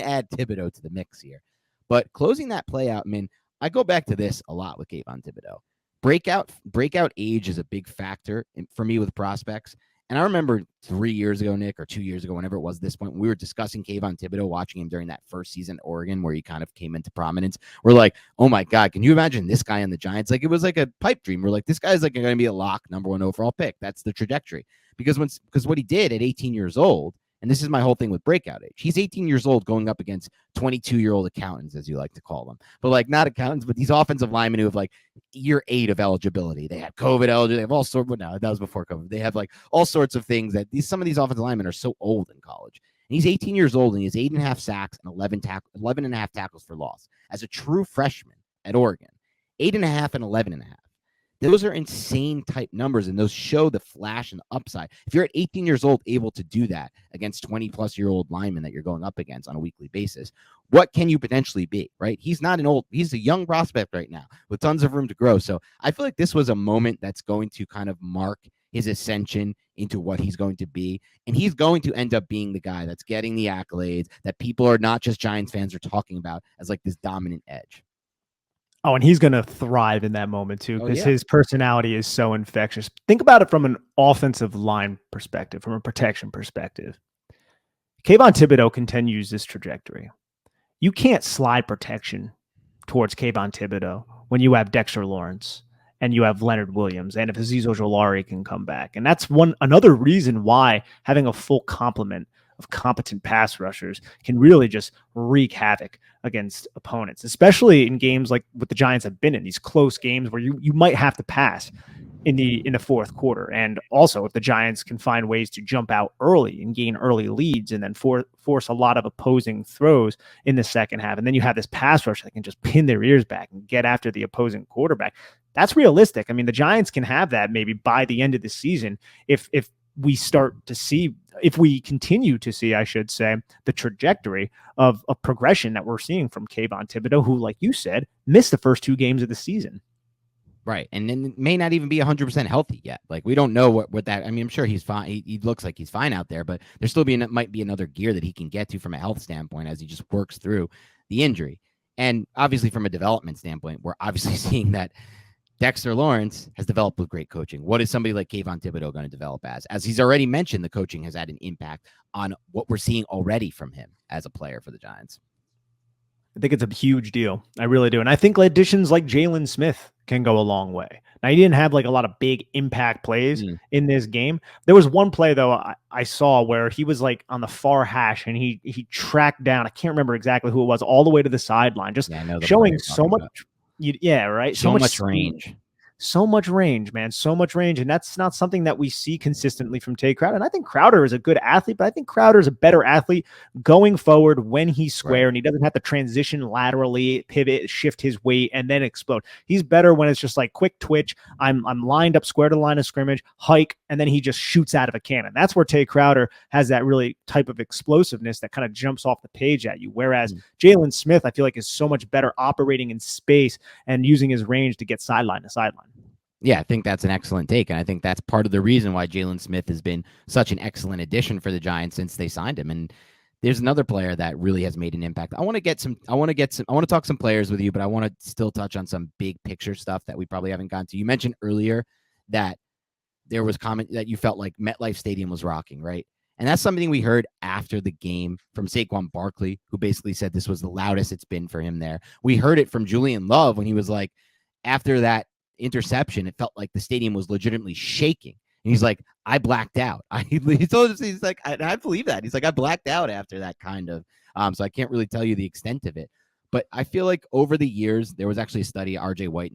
add Thibodeaux to the mix here. But closing that play out, I mean, I go back to this a lot with Kayvon Thibodeaux. Breakout age is a big factor for me with prospects. And I remember 3 years ago, Nick, or 2 years ago, whenever it was this point, when we were discussing Kayvon Thibodeaux, watching him during that first season at Oregon, where he kind of came into prominence. We're like, oh my God, can you imagine this guy on the Giants? Like, it was like a pipe dream. We're like, this guy's like going to be a lock, number 1 overall pick. That's the trajectory. because what he did at 18 years old, and this is my whole thing with breakout age. He's 18 years old going up against 22-year-old accountants, as you like to call them, but like not accountants, but these offensive linemen who have like year 8 of eligibility. They have COVID eligibility. They have all sorts. Well, no, that was before COVID. They have like all sorts of things that some of these offensive linemen are so old in college. And he's 18 years old and he has 8.5 sacks and 11.5 tackles for loss as a true freshman at Oregon. 8.5 and 11.5. Those are insane type numbers, and those show the flash and the upside. If you're at 18 years old able to do that against 20-plus-year-old linemen that you're going up against on a weekly basis, what can you potentially be, right? He's a young prospect right now with tons of room to grow. So I feel like this was a moment that's going to kind of mark his ascension into what he's going to be. And he's going to end up being the guy that's getting the accolades that people are not just Giants fans are talking about as like this dominant edge. Oh, and he's going to thrive in that moment too, because his personality is so infectious. Think about it from an offensive line perspective, from a protection perspective. Kayvon Thibodeaux continues this trajectory. You can't slide protection towards Kayvon Thibodeaux when you have Dexter Lawrence and you have Leonard Williams, and if Azeez Ojulari can come back. And that's another reason why having a full complement of competent pass rushers can really just wreak havoc against opponents, especially in games like what the Giants have been in, these close games where you might have to pass in the fourth quarter. And also if the Giants can find ways to jump out early and gain early leads and then force a lot of opposing throws in the second half. And then you have this pass rush that can just pin their ears back and get after the opposing quarterback. That's realistic. I mean, the Giants can have that maybe by the end of the season if we continue to see, I should say, the trajectory of a progression that we're seeing from Kayvon Thibodeaux, who, like you said, missed the first 2 games of the season. Right. And then may not even be 100% healthy yet. Like, we don't know what that, I mean, I'm sure he's fine. He looks like he's fine out there, but might be another gear that he can get to from a health standpoint as he just works through the injury. And obviously from a development standpoint, we're obviously seeing that Dexter Lawrence has developed with great coaching. What is somebody like Kayvon Thibodeaux going to develop as? As he's already mentioned, the coaching has had an impact on what we're seeing already from him as a player for the Giants. I think it's a huge deal. I really do. And I think additions like Jalen Smith can go a long way. Now, he didn't have like a lot of big impact plays in this game. There was one play, though, I saw where he was like on the far hash and he tracked down, I can't remember exactly who it was, all the way to the sideline, just showing so much. Right. So much range. So much range, man. So much range. And that's not something that we see consistently from Tay Crowder. And I think Crowder is a good athlete, but I think Crowder is a better athlete going forward when he's square and he doesn't have to transition laterally, pivot, shift his weight, and then explode. He's better when it's just like quick twitch. I'm lined up square to the line of scrimmage, hike, and then he just shoots out of a cannon. That's where Tay Crowder has that really type of explosiveness that kind of jumps off the page at you. Whereas Jalen Smith, I feel like, is so much better operating in space and using his range to get sideline to sideline. Yeah, I think that's an excellent take. And I think that's part of the reason why Jalen Smith has been such an excellent addition for the Giants since they signed him. And there's another player that really has made an impact. I want to talk some players with you, but I want to still touch on some big picture stuff that we probably haven't gotten to. You mentioned earlier that there was comment that you felt like MetLife Stadium was rocking, right? And that's something we heard after the game from Saquon Barkley, who basically said this was the loudest it's been for him there. We heard it from Julian Love when he was like, after that interception, it felt like the stadium was legitimately shaking. And he's like, I blacked out. He told us, he's like, I believe that. He's like, I blacked out after that kind of. So I can't really tell you the extent of it. But I feel like over the years, there was actually a study, RJ White,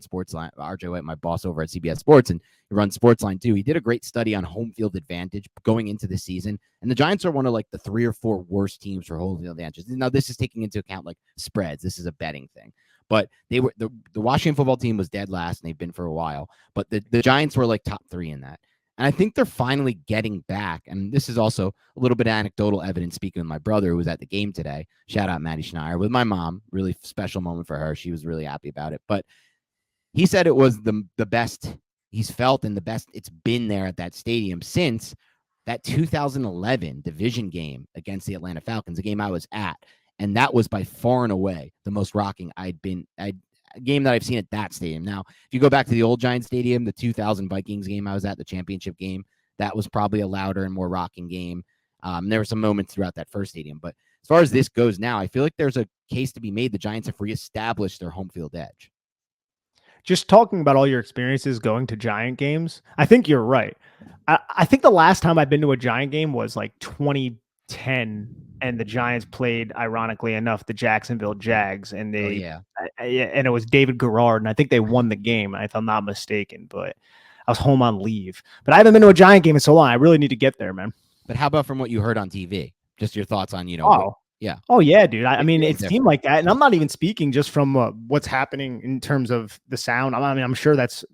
my boss over at CBS Sports, and he runs Sportsline too. He did a great study on home field advantage going into the season. And the Giants are one of like the 3 or 4 worst teams for home field advantage. Now, this is taking into account like spreads. This is a betting thing. But they were the Washington football team was dead last, and they've been for a while. But the Giants were like top 3 in that. And I think they're finally getting back. And this is also a little bit of anecdotal evidence, speaking with my brother who was at the game today. Shout out Maddie Schneier with my mom. Really special moment for her. She was really happy about it. But he said it was the best he's felt and the best it's been there at that stadium since that 2011 division game against the Atlanta Falcons, a game I was at. And that was by far and away the most rocking a game that I've seen at that stadium. Now, if you go back to the old Giants stadium, the 2000 Vikings game I was at, the championship game, that was probably a louder and more rocking game. There were some moments throughout that first stadium. But as far as this goes now, I feel like there's a case to be made. The Giants have reestablished their home field edge. Just talking about all your experiences going to Giant games, I think you're right. I think the last time I've been to a Giant game was like 2010, and the Giants played, ironically enough, the Jacksonville Jags, and Oh yeah. and it was David Garrard, and I think they won the game, if I'm not mistaken. But I was home on leave. But I haven't been to a Giant game in so long. I really need to get there, man. But how about from what you heard on TV? Just your thoughts on, Yeah. Oh yeah, dude. I mean, it different. seemed like that, and I'm not even speaking just from what's happening in terms of the sound. I mean, I'm sure that's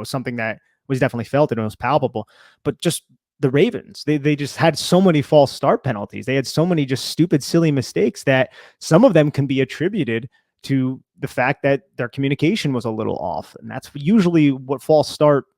something that was definitely felt and it was palpable, but just the Ravens, they just had so many false start penalties. They had so many just stupid, silly mistakes that some of them can be attributed to the fact that their communication was a little off, and that's usually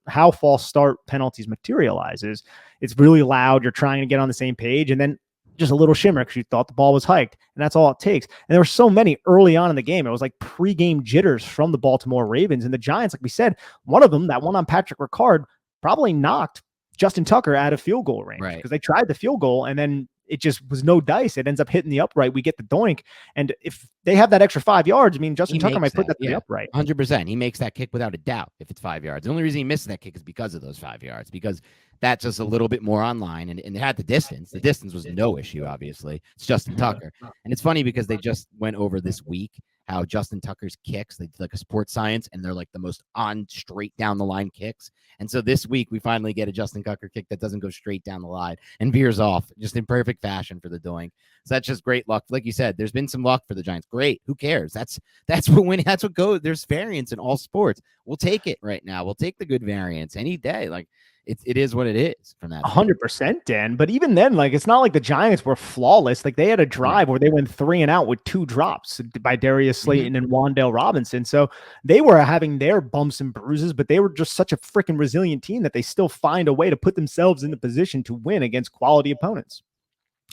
how false start penalties materializes. It's really loud. You're trying to get on the same page, and then just a little shimmer because you thought the ball was hiked, and that's all it takes. And there were so many early on in the game. It was like pre-game jitters from the Baltimore Ravens, and the Giants, like we said, one of them, that one on Patrick Ricard, probably knocked Justin Tucker out of field goal range because they tried the field goal, and then it just was no dice. It ends up hitting the upright. We get the doink, and if they have that extra 5 yards, I mean, Justin Tucker might put that to the upright. 100%. He makes that kick without a doubt if it's 5 yards. The only reason he misses that kick is because of those 5 yards, because that's just a little bit more online, and it had the distance. The distance was no issue, obviously. It's Justin Tucker. And it's funny because they just went over this week how Justin Tucker's kicks, they did like a sports science, and they're like the most on straight down the line kicks. And so this week we finally get a Justin Tucker kick that doesn't go straight down the line and veers off just in perfect fashion for the doink. So that's just great luck. Like you said, there's been some luck for the Giants. Great. Who cares? That's what winning. That's what goes. There's variance in all sports. We'll take it right now. We'll take the good variance any day. Like it is what it is from that. 100%, Dan. But even then, like, it's not like the Giants were flawless. Like, they had a drive where they went 3 and out with 2 drops by Darius Slayton and Wan'Dale Robinson. So they were having their bumps and bruises, but they were just such a freaking resilient team that they still find a way to put themselves in the position to win against quality opponents.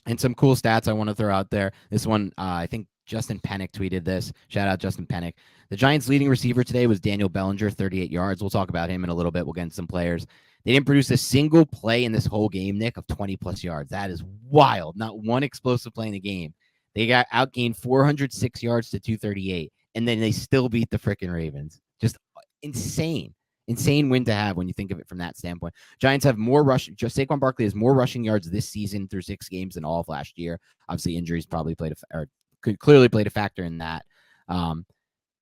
And some cool stats I want to throw out there. This one, I think Justin Pennick tweeted this. Shout out Justin Pennick. The Giants' leading receiver today was Daniel Bellinger, 38 yards. We'll talk about him in a little bit. We'll get into some players. They didn't produce a single play in this whole game, Nick, of 20-plus yards. That is wild. Not one explosive play in the game. They got outgained 406 yards to 238, and then they still beat the freaking Ravens. Just insane. Insane win to have when you think of it from that standpoint. Giants have more rushing. Saquon Barkley has more rushing yards this season through 6 games than all of last year. Obviously, injuries probably clearly played a factor in that.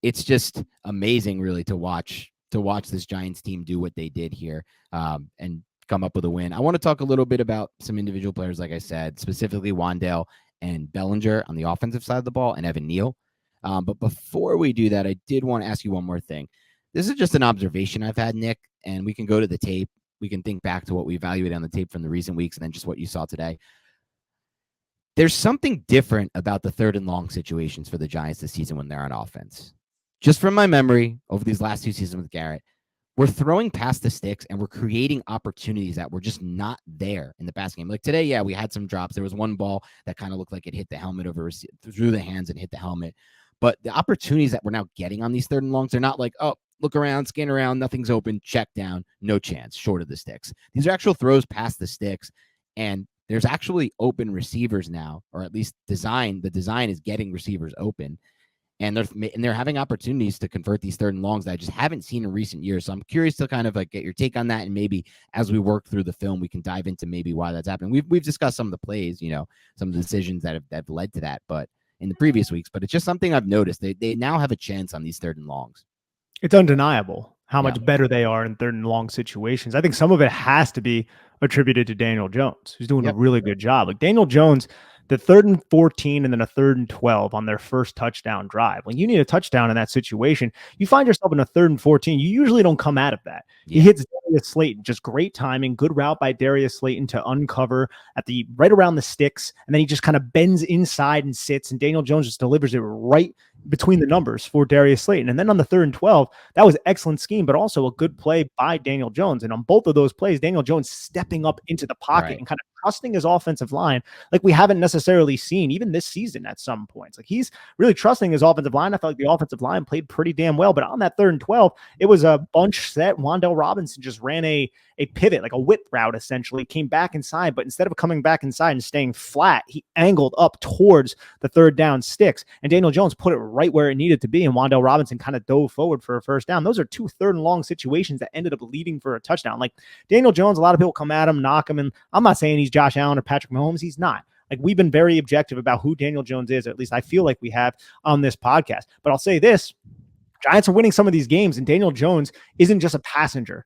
It's just amazing, really, to watch this Giants team do what they did here and come up with a win. I want to talk a little bit about some individual players, like I said, specifically Wandell and Bellinger on the offensive side of the ball and Evan Neal. But before we do that, I did want to ask you one more thing. This is just an observation I've had, Nick, and we can go to the tape. We can think back to what we evaluated on the tape from the recent weeks and then just what you saw today. There's something different about the 3rd and long situations for the Giants this season when they're on offense. Just from my memory over these last 2 seasons with Garrett, we're throwing past the sticks and we're creating opportunities that were just not there in the pass game. Like today, yeah, we had some drops. There was one ball that kind of looked like it hit the helmet through the hands and hit the helmet. But the opportunities that we're now getting on these 3rd and longs, they're not like, oh, look around, scan around, nothing's open, check down, no chance, short of the sticks. These are actual throws past the sticks, and there's actually open receivers now, or at least the design is getting receivers open. And they're having opportunities to convert these 3rd and longs that I just haven't seen in recent years. So I'm curious to kind of like get your take on that, and maybe as we work through the film, we can dive into maybe why that's happening. We've discussed some of the plays, some of the decisions that have led to that, but in the previous weeks. But it's just something I've noticed. They now have a chance on these 3rd and longs. It's undeniable how much better they are in 3rd and long situations. I think some of it has to be attributed to Daniel Jones, who's doing a really good job. Like Daniel Jones, the 3rd and 14 and then a 3rd and 12 on their first touchdown drive. When you need a touchdown in that situation, you find yourself in a 3rd and 14. You usually don't come out of that. He hits Darius Slayton, just great timing, good route by Darius Slayton to uncover at the right around the sticks. And then he just kind of bends inside and sits, and Daniel Jones just delivers it right between the numbers for Darius Slayton. And then on the 3rd and 12, that was excellent scheme, but also a good play by Daniel Jones. And on both of those plays, Daniel Jones stepping up into the pocket and kind of trusting his offensive line like we haven't necessarily seen even this season at some points. Like he's really trusting his offensive line. I felt like the offensive line played pretty damn well, but on that 3rd and 12, it was a bunch set. Wan'Dale Robinson just ran a pivot, like a whip route, essentially came back inside, but instead of coming back inside and staying flat, he angled up towards the 3rd down sticks, and Daniel Jones put it right where it needed to be, and Wan'Dale Robinson kind of dove forward for a 1st down. Those are 2 3rd and long situations that ended up leading for a touchdown. Like Daniel Jones, a lot of people come at him, knock him, and I'm not saying he's Josh Allen or Patrick Mahomes. He's not. Like we've been very objective about who Daniel Jones is, or at least I feel like we have on this podcast. But I'll say this, Giants are winning some of these games, and Daniel Jones isn't just a passenger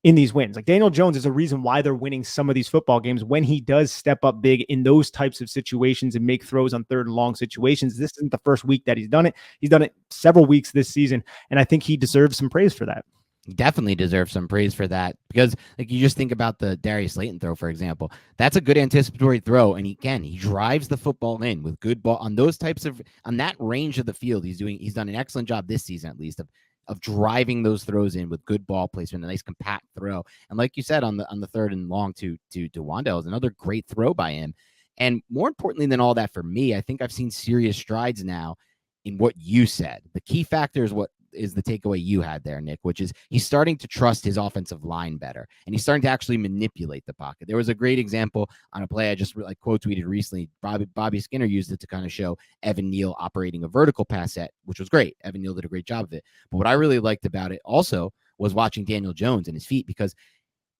in these wins. Like Daniel Jones is a reason why they're winning some of these football games when he does step up big in those types of situations and make throws on 3rd and long situations. This isn't the first week that he's done it. He's done it several weeks this season, and I think he deserves some praise for that. He definitely deserves some praise for that, because like you just think about the Darius Slayton throw, for example. That's a good anticipatory throw, and he drives the football in with good ball on those types of, on that range of the field. He's done an excellent job this season, at least, of driving those throws in with good ball placement, a nice compact throw. And like you said, on the 3rd and long to Wandell is another great throw by him. And more importantly than all that for me, I think I've seen serious strides now in what you said. The key factor is what is the takeaway you had there, Nick, which is he's starting to trust his offensive line better, and he's starting to actually manipulate the pocket. There was a great example on a play I just quote tweeted recently. Bobby Skinner used it to kind of show Evan Neal operating a vertical pass set, which was great. Evan Neal did a great job of it. But what I really liked about it also was watching Daniel Jones and his feet, because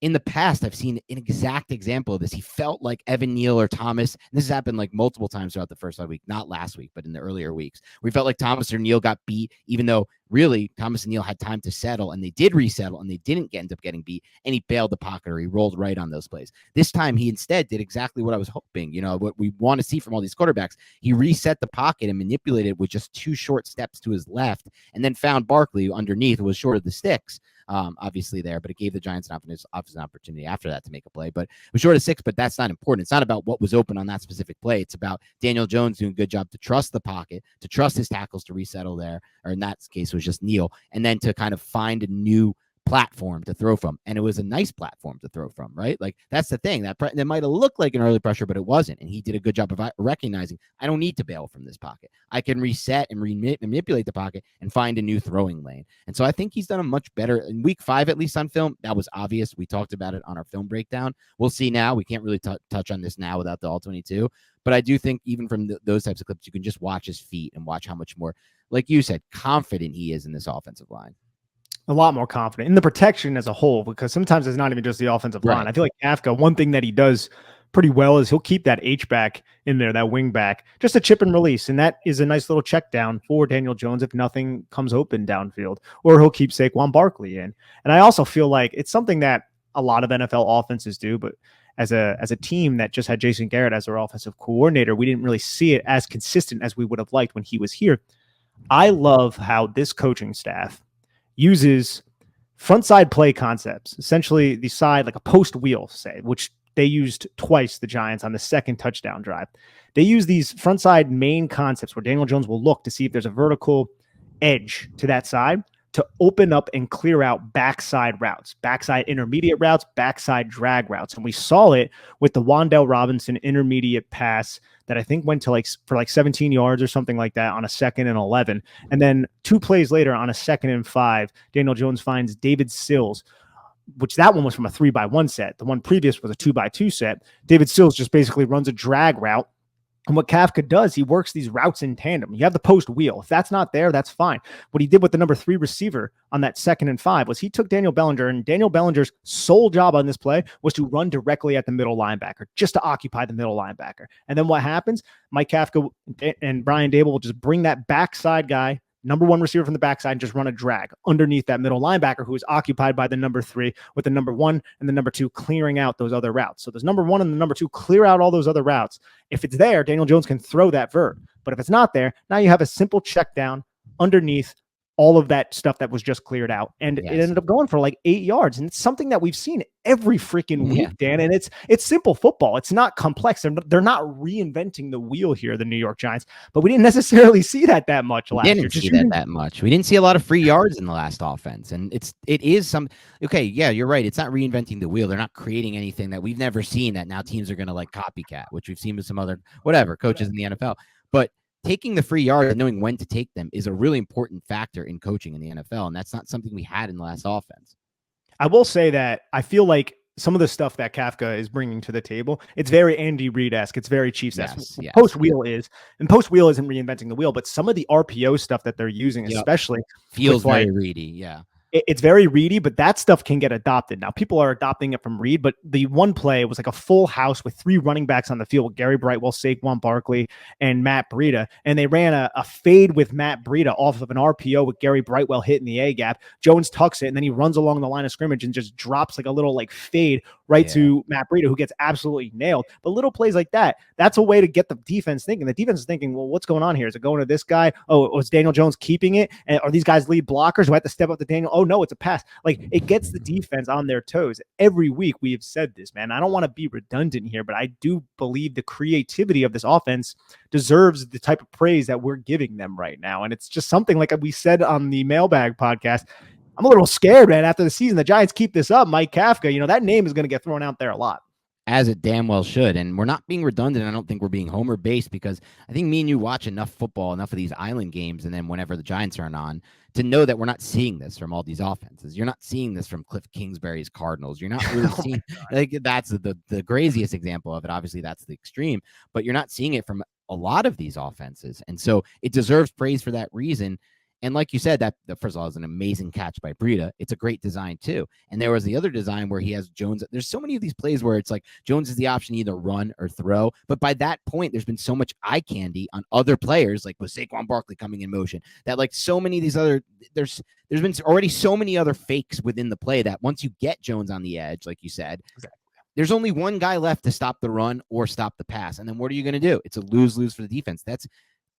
in the past, I've seen an exact example of this. He felt like Evan Neal or Thomas, and this has happened like multiple times throughout the first week, not last week, but in the earlier weeks, where he felt like Thomas or Neal got beat, even though really Thomas and Neal had time to settle, and they did resettle, and they didn't end up getting beat, and he bailed the pocket or he rolled right on those plays. This time, he instead did exactly what I was hoping, what we want to see from all these quarterbacks. He reset the pocket and manipulated with just 2 short steps to his left, and then found Barkley underneath, who was short of the sticks. Obviously there, but it gave the Giants an opportunity after that to make a play. But it was short of 6, but that's not important. It's not about what was open on that specific play. It's about Daniel Jones doing a good job to trust the pocket, to trust his tackles to resettle there, or in that case, it was just Neal, and then to kind of find a new platform to throw from. And it was a nice platform to throw from, right? Like that's the thing, that might have looked like an early pressure, but it wasn't. And he did a good job of recognizing, I don't need to bail from this pocket. I can reset and manipulate the pocket and find a new throwing lane. And so I think he's done a much better in week 5, at least on film. That was obvious. We talked about it on our film breakdown. We'll see now. We can't really touch on this now without the all 22, but I do think even from those types of clips, you can just watch his feet and watch how much more, like you said, confident he is in this offensive line. A lot more confident in the protection as a whole, because sometimes it's not even just the offensive line. I feel like Kafka, one thing that he does pretty well is he'll keep that H-back in there, that wing back, just a chip and release. And that is a nice little check down for Daniel Jones if nothing comes open downfield, or he'll keep Saquon Barkley in. And I also feel like it's something that a lot of NFL offenses do, but as a team that just had Jason Garrett as their offensive coordinator, we didn't really see it as consistent as we would have liked when he was here. I love how this coaching staff uses front side play concepts, essentially the side like a post wheel, say, which they used twice, the Giants, on the 2nd touchdown drive. They use these front side main concepts where Daniel Jones will look to see if there's a vertical edge to that side to open up and clear out backside routes, backside intermediate routes, backside drag routes. And we saw it with the Wan'Dale Robinson intermediate pass that I think went to for 17 yards or something like that on a 2nd and 11. And then 2 plays later on a 2nd and 5, Daniel Jones finds David Sills, which that one was from a 3-by-1 set. The one previous was a 2-by-2 set. David Sills just basically runs a drag route. And what Kafka does, he works these routes in tandem. You have the post wheel. If that's not there, that's fine. What he did with the number 3 receiver on that 2nd and 5 was he took Daniel Bellinger, and Daniel Bellinger's sole job on this play was to run directly at the middle linebacker, just to occupy the middle linebacker. And then what happens? Mike Kafka and Brian Daboll will just bring that backside guy, number 1 receiver from the backside, and just run a drag underneath that middle linebacker who is occupied by the number 3, with the number 1 and the number 2 clearing out those other routes. So there's number 1 and the number 2 clear out all those other routes. If it's there, Daniel Jones can throw that vert. But if it's not there, now you have a simple check down underneath all of that stuff that was just cleared out. And it Yes. ended up going for like 8 yards. And it's something that we've seen every freaking week, Yeah. Dan. And it's simple football. It's not complex. They're not reinventing the wheel here, the New York Giants, but we didn't necessarily see that much last year. Didn't see that much. We didn't see a lot of free yards in the last offense. And it is some, okay, yeah, you're right. It's not reinventing the wheel. They're not creating anything that we've never seen that now teams are going to like copycat, which we've seen with some other, whatever, coaches in the NFL. But taking the free yards and knowing when to take them is a really important factor in coaching in the NFL. And that's not something we had in the last offense. I will say that I feel like some of the stuff that Kafka is bringing to the table, it's very Andy Reid-esque. It's very Chiefs-esque. Yes. Post-wheel is, and post-wheel isn't reinventing the wheel, but some of the RPO stuff that they're using, especially feels very Reedy. Yeah. It's very Reedy, but that stuff can get adopted. Now, people are adopting it from Reid, but the one play was like a full house with 3 running backs on the field, Gary Brightwell, Saquon Barkley, and Matt Breida. And they ran a fade with Matt Breida off of an RPO with Gary Brightwell hitting the A-gap. Jones tucks it, and then he runs along the line of scrimmage and just drops like a little like fade right to Matt Breida, who gets absolutely nailed. But little plays like that, that's a way to get the defense thinking. The defense is thinking, well, what's going on here? Is it going to this guy? Oh, was Daniel Jones keeping it? And are these guys lead blockers who have to step up to Daniel? Oh, no, it's a pass. Like, it gets the defense on their toes. Every week we have said this, man. I don't want to be redundant here, but I do believe the creativity of this offense deserves the type of praise that we're giving them right now. And it's just something like we said on the Mailbag podcast. I'm a little scared, man, after the season. The Giants keep this up. Mike Kafka, that name is going to get thrown out there a lot. As it damn well should. And we're not being redundant. I don't think we're being homer based, because I think me and you watch enough football, enough of these island games, and then whenever the Giants are on, to know that we're not seeing this from all these offenses. You're not seeing this from Cliff Kingsbury's Cardinals. You're not really seeing, like, that's the craziest example of it. Obviously, that's the extreme, but you're not seeing it from a lot of these offenses. And so it deserves praise for that reason. And like you said, that first of all is an amazing catch by Breida. It's a great design too. And there was the other design where he has Jones. There's so many of these plays where it's like Jones is the option to either run or throw. But by that point, there's been so much eye candy on other players, like with Saquon Barkley coming in motion, that like so many of these other, there's been already so many other fakes within the play that once you get Jones on the edge, like you said, there's only one guy left to stop the run or stop the pass. And then what are you going to do? It's a lose-lose for the defense.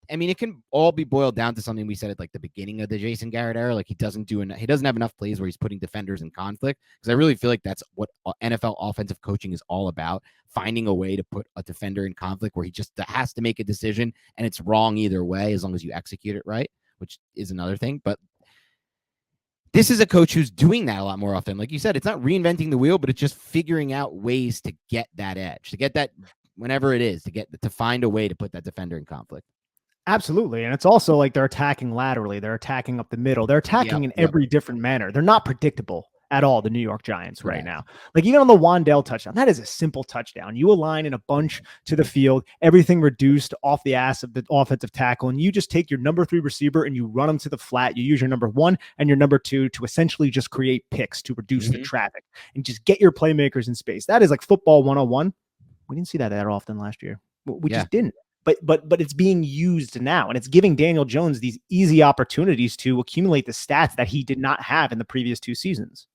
It can all be boiled down to something we said at like the beginning of the Jason Garrett era. Like he doesn't have enough plays where he's putting defenders in conflict. Because I really feel like that's what NFL offensive coaching is all about: finding a way to put a defender in conflict where he just has to make a decision and it's wrong either way as long as you execute it right, which is another thing. But this is a coach who's doing that a lot more often. Like you said, it's not reinventing the wheel, but it's just figuring out ways to get that edge, to get that whenever it is, to find a way to put that defender in conflict. Absolutely. And it's also like they're attacking laterally. They're attacking up the middle. They're attacking in every different manner. They're not predictable at all, the New York Giants right now. Like even on the Wandell touchdown, that is a simple touchdown. You align in a bunch to the field, everything reduced off the ass of the offensive tackle, and you just take your number 3 receiver and you run them to the flat. You use your number 1 and your number 2 to essentially just create picks to reduce the traffic and just get your playmakers in space. That is like football 101. We didn't see that often last year. We just didn't. But it's being used now, and it's giving Daniel Jones these easy opportunities to accumulate the stats that he did not have in the previous 2 seasons.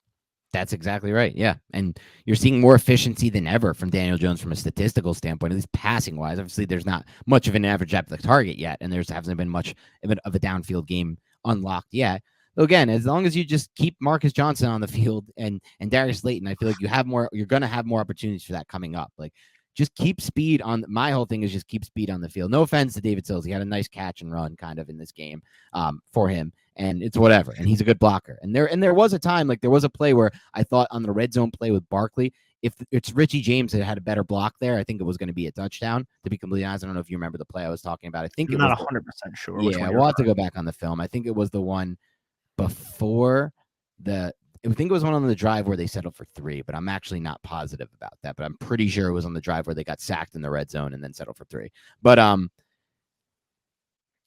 That's exactly right. Yeah. And you're seeing more efficiency than ever from Daniel Jones from a statistical standpoint, at least passing wise. Obviously, there's not much of an average depth of target yet, and there hasn't been much of a downfield game unlocked yet. So again, as long as you just keep Marcus Johnson on the field and Darius Slayton, I feel like you're going to have more opportunities for that coming up. Like, just keep speed on. My whole thing is just keep speed on the field. No offense to David Sills. He had a nice catch and run kind of in this game for him. And it's whatever. And he's a good blocker. And there was a time, like there was a play where I thought on the red zone play with Barkley, if it's Richie James that had a better block there, I think it was going to be a touchdown. To be completely honest, I don't know if you remember the play I was talking about. I think I'm not 100% sure. Yeah, we'll have to go back on the film. I think it was the one before I think it was one on the drive where they settled for 3, but I'm actually not positive about that. But I'm pretty sure it was on the drive where they got sacked in the red zone and then settled for 3. But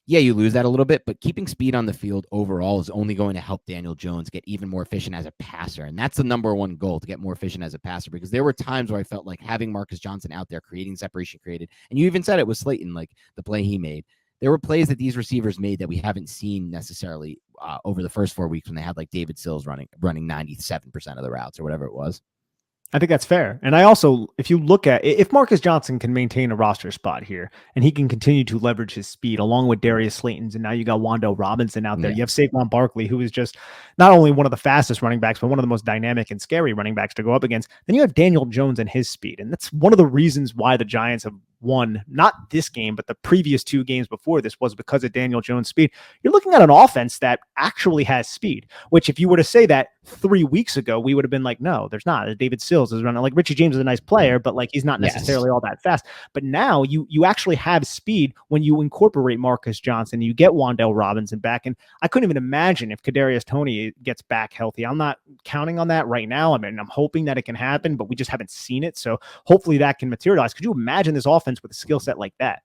yeah, you lose that a little bit, but keeping speed on the field overall is only going to help Daniel Jones get even more efficient as a passer. And that's the number one goal, to get more efficient as a passer, because there were times where I felt like having Marcus Johnson out there creating separation created. And you even said it with Slayton, like the play he made. There were plays that these receivers made that we haven't seen necessarily over the first 4 weeks when they had like David Sills running 97% of the routes or whatever it was. I think that's fair. And I also, if you look at if Marcus Johnson can maintain a roster spot here and he can continue to leverage his speed along with Darius Slayton's, and now you got Wan'Dale Robinson out there. Yeah. You have Saquon Barkley, who is just not only one of the fastest running backs, but one of the most dynamic and scary running backs to go up against. Then you have Daniel Jones and his speed. And that's one of the reasons why the Giants have won, not this game, but the previous 2 games before this, was because of Daniel Jones' speed. You're looking at an offense that actually has speed, which if you were to say that 3 weeks ago, we would have been like, no, there's not. David Sills is running. Like, Richie James is a nice player, but like he's not necessarily all that fast. But now you actually have speed when you incorporate Marcus Johnson, you get Wan'Dale Robinson back. And I couldn't even imagine if Kadarius Toney gets back healthy. I'm not counting on that right now. I mean, I'm hoping that it can happen, but we just haven't seen it. So hopefully that can materialize. Could you imagine this offense with a skill set like that?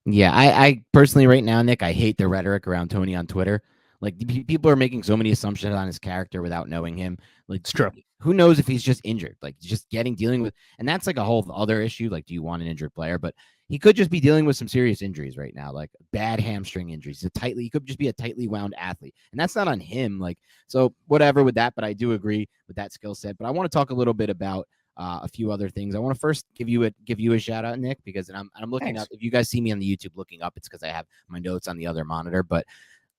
Yeah, I personally right now, Nick, I hate the rhetoric around Tony on Twitter. Like, people are making so many assumptions on his character without knowing him. Like, It's true. Who knows if he's just injured? Like, just dealing with, and that's like a whole other issue. Like, do you want an injured player? But he could just be dealing with some serious injuries right now, like bad hamstring injuries. He could just be a tightly wound athlete, and that's not on him. Like, so whatever with that. But I do agree with that skill set. But I want to talk a little bit about a few other things. I want to first give you a shout out, Nick, because I'm looking up. If you guys see me on the YouTube looking up, it's because I have my notes on the other monitor. But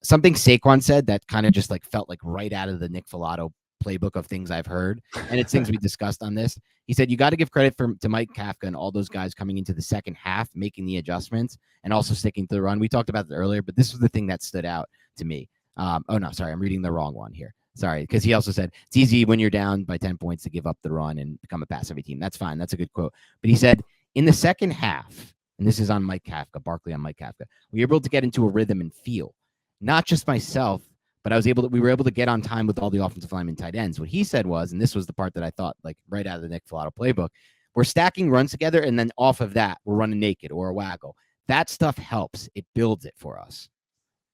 something Saquon said that kind of just like felt like right out of the Nick Filato playbook of things I've heard, and it's things we discussed on this. He said you got to give credit to Mike Kafka and all those guys coming into the second half, making the adjustments and also sticking to the run. We talked about that earlier, but this was the thing that stood out to me. Oh no, sorry, I'm reading the wrong one here. Sorry, because he also said it's easy when you're down by 10 points to give up the run and become a pass-heavy team. That's fine. That's a good quote. But he said in the second half, and this is on Mike Kafka, Barkley on Mike Kafka, we were able to get into a rhythm and feel. Not just myself, but we were able to get on time with all the offensive linemen tight ends. What he said was, and this was the part that I thought like right out of the Nick Filato playbook, we're stacking runs together, and then off of that, we're running naked or a waggle. That stuff helps. It builds it for us.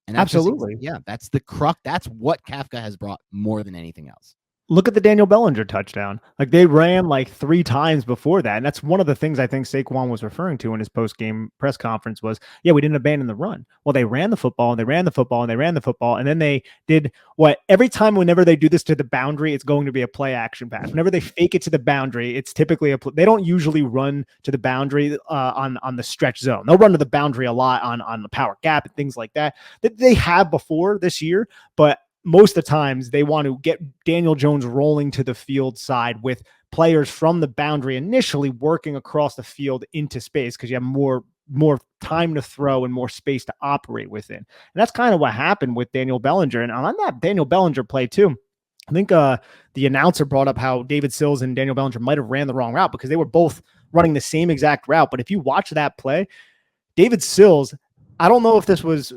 And that's Absolutely. That's the crux. That's what Kafka has brought more than anything else. Look at the Daniel Bellinger touchdown. Like they ran like 3 times before that. And that's one of the things I think Saquon was referring to in his post-game press conference was, yeah, we didn't abandon the run. Well, they ran the football and they ran the football and they ran the football. And then they did what every time, whenever they do this to the boundary, it's going to be a play action pass. Whenever they fake it to the boundary, it's typically they don't usually run to the boundary on the stretch zone. They'll run to the boundary a lot on the power gap and things like that they have before this year. But most of the times they want to get Daniel Jones rolling to the field side with players from the boundary initially working across the field into space because you have more time to throw and more space to operate within. And that's kind of what happened with Daniel Bellinger. And on that Daniel Bellinger play too, I think the announcer brought up how David Sills and Daniel Bellinger might have ran the wrong route because they were both running the same exact route. But if you watch that play, David Sills, I don't know if this was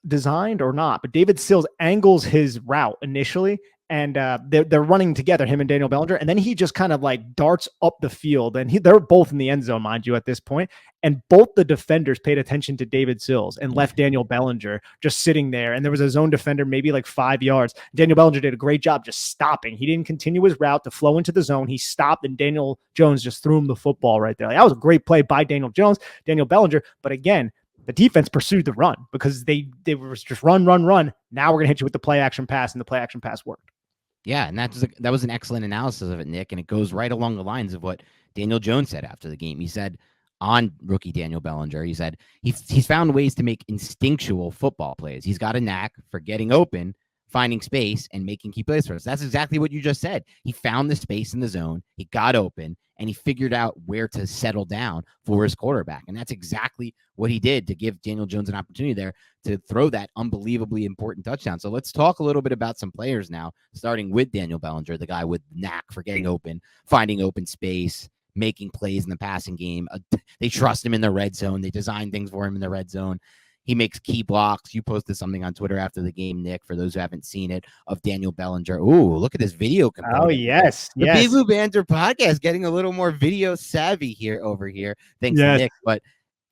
designed or not, but David Sills angles his route initially, and they're running together, him and Daniel Bellinger, and then he just kind of like darts up the field, and they're both in the end zone, mind you, at this point, and both the defenders paid attention to David Sills and left Daniel Bellinger just sitting there, and there was a zone defender maybe like 5 yards. Daniel Bellinger did a great job just stopping. He didn't continue his route to flow into the zone. He stopped, and Daniel Jones just threw him the football right there. Like, that was a great play by Daniel Bellinger, but again, the defense pursued the run because they were just run. Now we're going to hit you with the play action pass, and the play action pass worked. Yeah, and that was an excellent analysis of it, Nick, and it goes right along the lines of what Daniel Jones said after the game. He said on rookie Daniel Bellinger, he said he's found ways to make instinctual football plays. He's got a knack for getting open, finding space, and making key plays for us. That's exactly what you just said. He found the space in the zone, he got open, and he figured out where to settle down for his quarterback. And that's exactly what he did to give Daniel Jones an opportunity there to throw that unbelievably important touchdown. So let's talk a little bit about some players now, starting with Daniel Bellinger, the guy with knack for getting open, finding open space, making plays in the passing game. They trust him in the red zone. They design things for him in the red zone. He makes key blocks. You posted something on Twitter after the game, Nick, for those who haven't seen it, of Daniel Bellinger. Ooh, look at this video component. Oh, yes. The Big Blue Banter podcast getting a little more video savvy over here. Thanks to Nick. But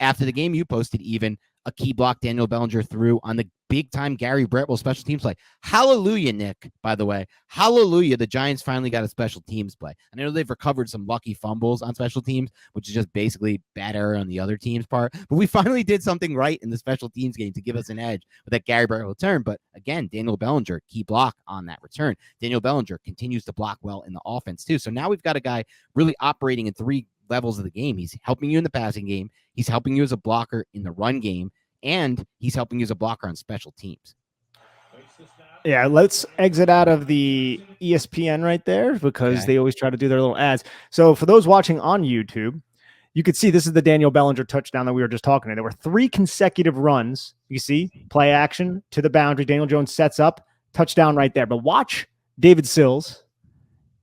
after the game, you posted even a key block Daniel Bellinger threw on the big time Gary Brentwell special teams play. Hallelujah, Nick, by the way. Hallelujah. The Giants finally got a special teams play. I know they've recovered some lucky fumbles on special teams, which is just basically bad error on the other team's part. But we finally did something right in the special teams game to give us an edge with that Gary Brentwell return. But again, Daniel Bellinger, key block on that return. Daniel Bellinger continues to block well in the offense too. So now we've got a guy really operating in 3 levels of the game. He's helping you in the passing game. He's helping you as a blocker in the run game. And he's helping you as a blocker on special teams. Yeah, let's exit out of the ESPN right there because they always try to do their little ads. So for those watching on YouTube, you could see this is the Daniel Bellinger touchdown that we were just talking about. There were 3 consecutive runs. You see play action to the boundary. Daniel Jones sets up, touchdown right there. But watch David Sills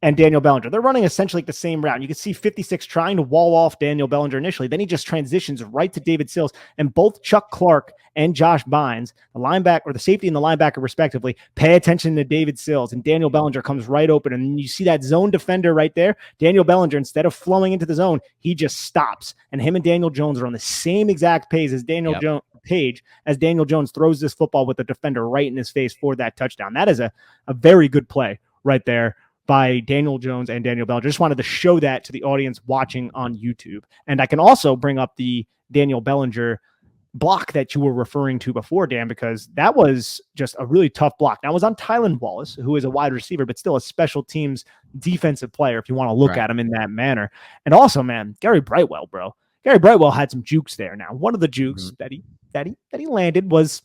and Daniel Bellinger. They're running essentially like the same route. You can see 56 trying to wall off Daniel Bellinger initially. Then he just transitions right to David Sills, and both Chuck Clark and Josh Bynes, the linebacker or the safety and the linebacker respectively, pay attention to David Sills, and Daniel Bellinger comes right open. And you see that zone defender right there. Daniel Bellinger, instead of flowing into the zone, he just stops. And him and Daniel Jones are on the same exact pace as Daniel Jones throws this football with the defender right in his face for that touchdown. That is a very good play right there by Daniel Jones and Daniel Bellinger. Just wanted to show that to the audience watching on YouTube. And I can also bring up the Daniel Bellinger block that you were referring to before, Dan, because that was just a really tough block. Now, it was on Tylan Wallace, who is a wide receiver, but still a special teams defensive player if you want to look at him in that manner. And also, man, Gary Brightwell, bro. Gary Brightwell had some jukes there. Now, one of the jukes that he landed was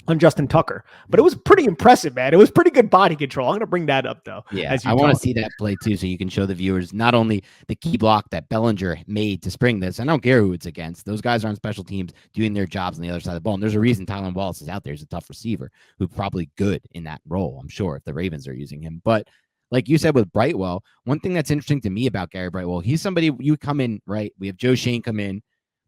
on Justin Tucker, but it was pretty impressive, man. It was pretty good body control. I'm going to bring that up though. Yeah, I want to see that play too, so you can show the viewers not only the key block that Bellinger made to spring this. I don't care who it's against; those guys are on special teams doing their jobs on the other side of the ball. And there's a reason Tylan Wallace is out there. He's a tough receiver who's probably good in that role. I'm sure if the Ravens are using him, but like you said with Brightwell, one thing that's interesting to me about Gary Brightwell, he's somebody you come in right. We have Joe Shane come in,